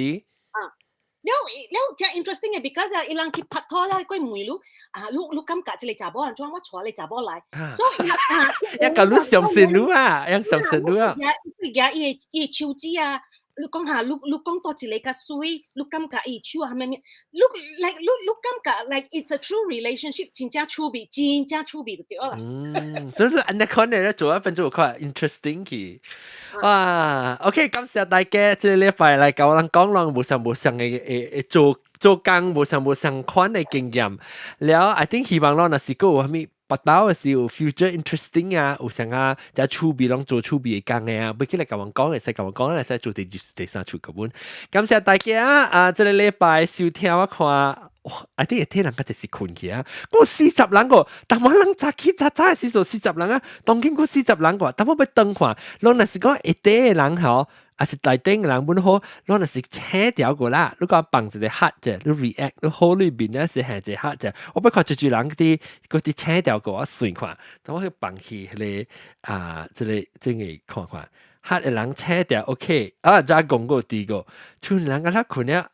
了真 interesting 嘅 ，because 伊人去拍拖啦，佢問你感覺即個查某安怎？我帶你查某來，所以一個你上線女啊，樣上線女啊。伊嘅手指啊。你講下，你講多一個較水，你感覺伊手啊咩咩，你感覺 like it's a true relationship， 真正趣味就對啦。所以你安尼看咧做一份做看 interesting 去。哇 ，OK， 感謝大家，即個禮拜嚟教人講人無相嘅做工無相款嘅經驗。了 ，I think 希望咯，若是個有咩。八刀嘅時候 future interesting 啊，有啥啊，就趣味攏做趣味嘅工嘅啊，要起來甲阮講，會使甲阮講，會使做第三出個本。感謝大家啊！這個禮拜收聽我看，哇！I think 聽人家就是困去啊，我40人個，但我人早起早嘅時數40人啊，當今個40人個，但我要等看，攏若是講一啲嘅人吼。還是大頂嘅人本好，你若是扯掉個啦，你講放一個黑啫，你 react 你好裏邊咧是係一個黑啫。我不看住人嗰啲扯掉個，我算看，等我去放棄你即個看看，黑嘅人扯掉 OK，再講個第個，像人家困了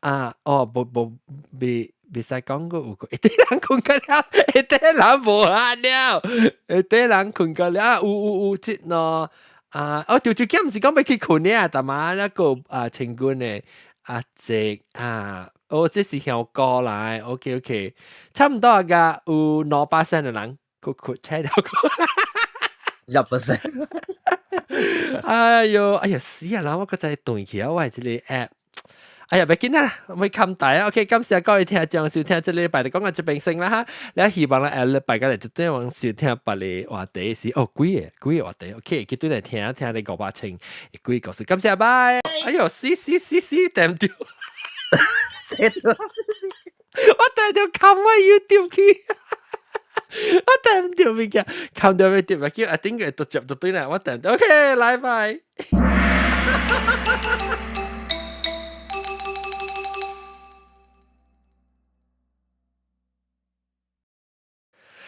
未使講個有個，一啲人困個了，一啲人無黑了，一啲人困個了，有即喏。條件唔是講要去困咧，但嘛一個情官嘅姐這是香歌來 ，OK， 差唔多噶，有5%嘅人佢車到個1%。哎呀死啊！嗱，我覺得斷起啊，我係這個 app。哎呀，別緊啦，咪冚大啊 ！OK， 感謝各位聽眾收聽，這禮拜就講到這邊先啦哈。你希望咧禮拜個嚟就這樣收聽別個話題是幾個話題 ，OK， 佢都嚟聽你500千幾個數，感謝拜。哎呦，死，掂掉，我掂掉冚喺 YouTube 去，我掂掉咩嘅？冚掉咩碟咪叫？我頂佢都接到對啦，我掂掉 ，OK， 來拜。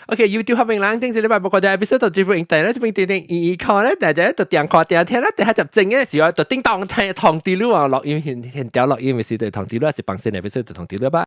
OK， YouTube 下面冷靜這禮拜報告嘅 episode 就接應第一這邊電看咧，大家就電看電聽啦，第下就正嘅時候就叮當聽唐啲咯，錄音現條錄音嘅時對唐啲咯，是幫先 episode 就唐啲咯吧。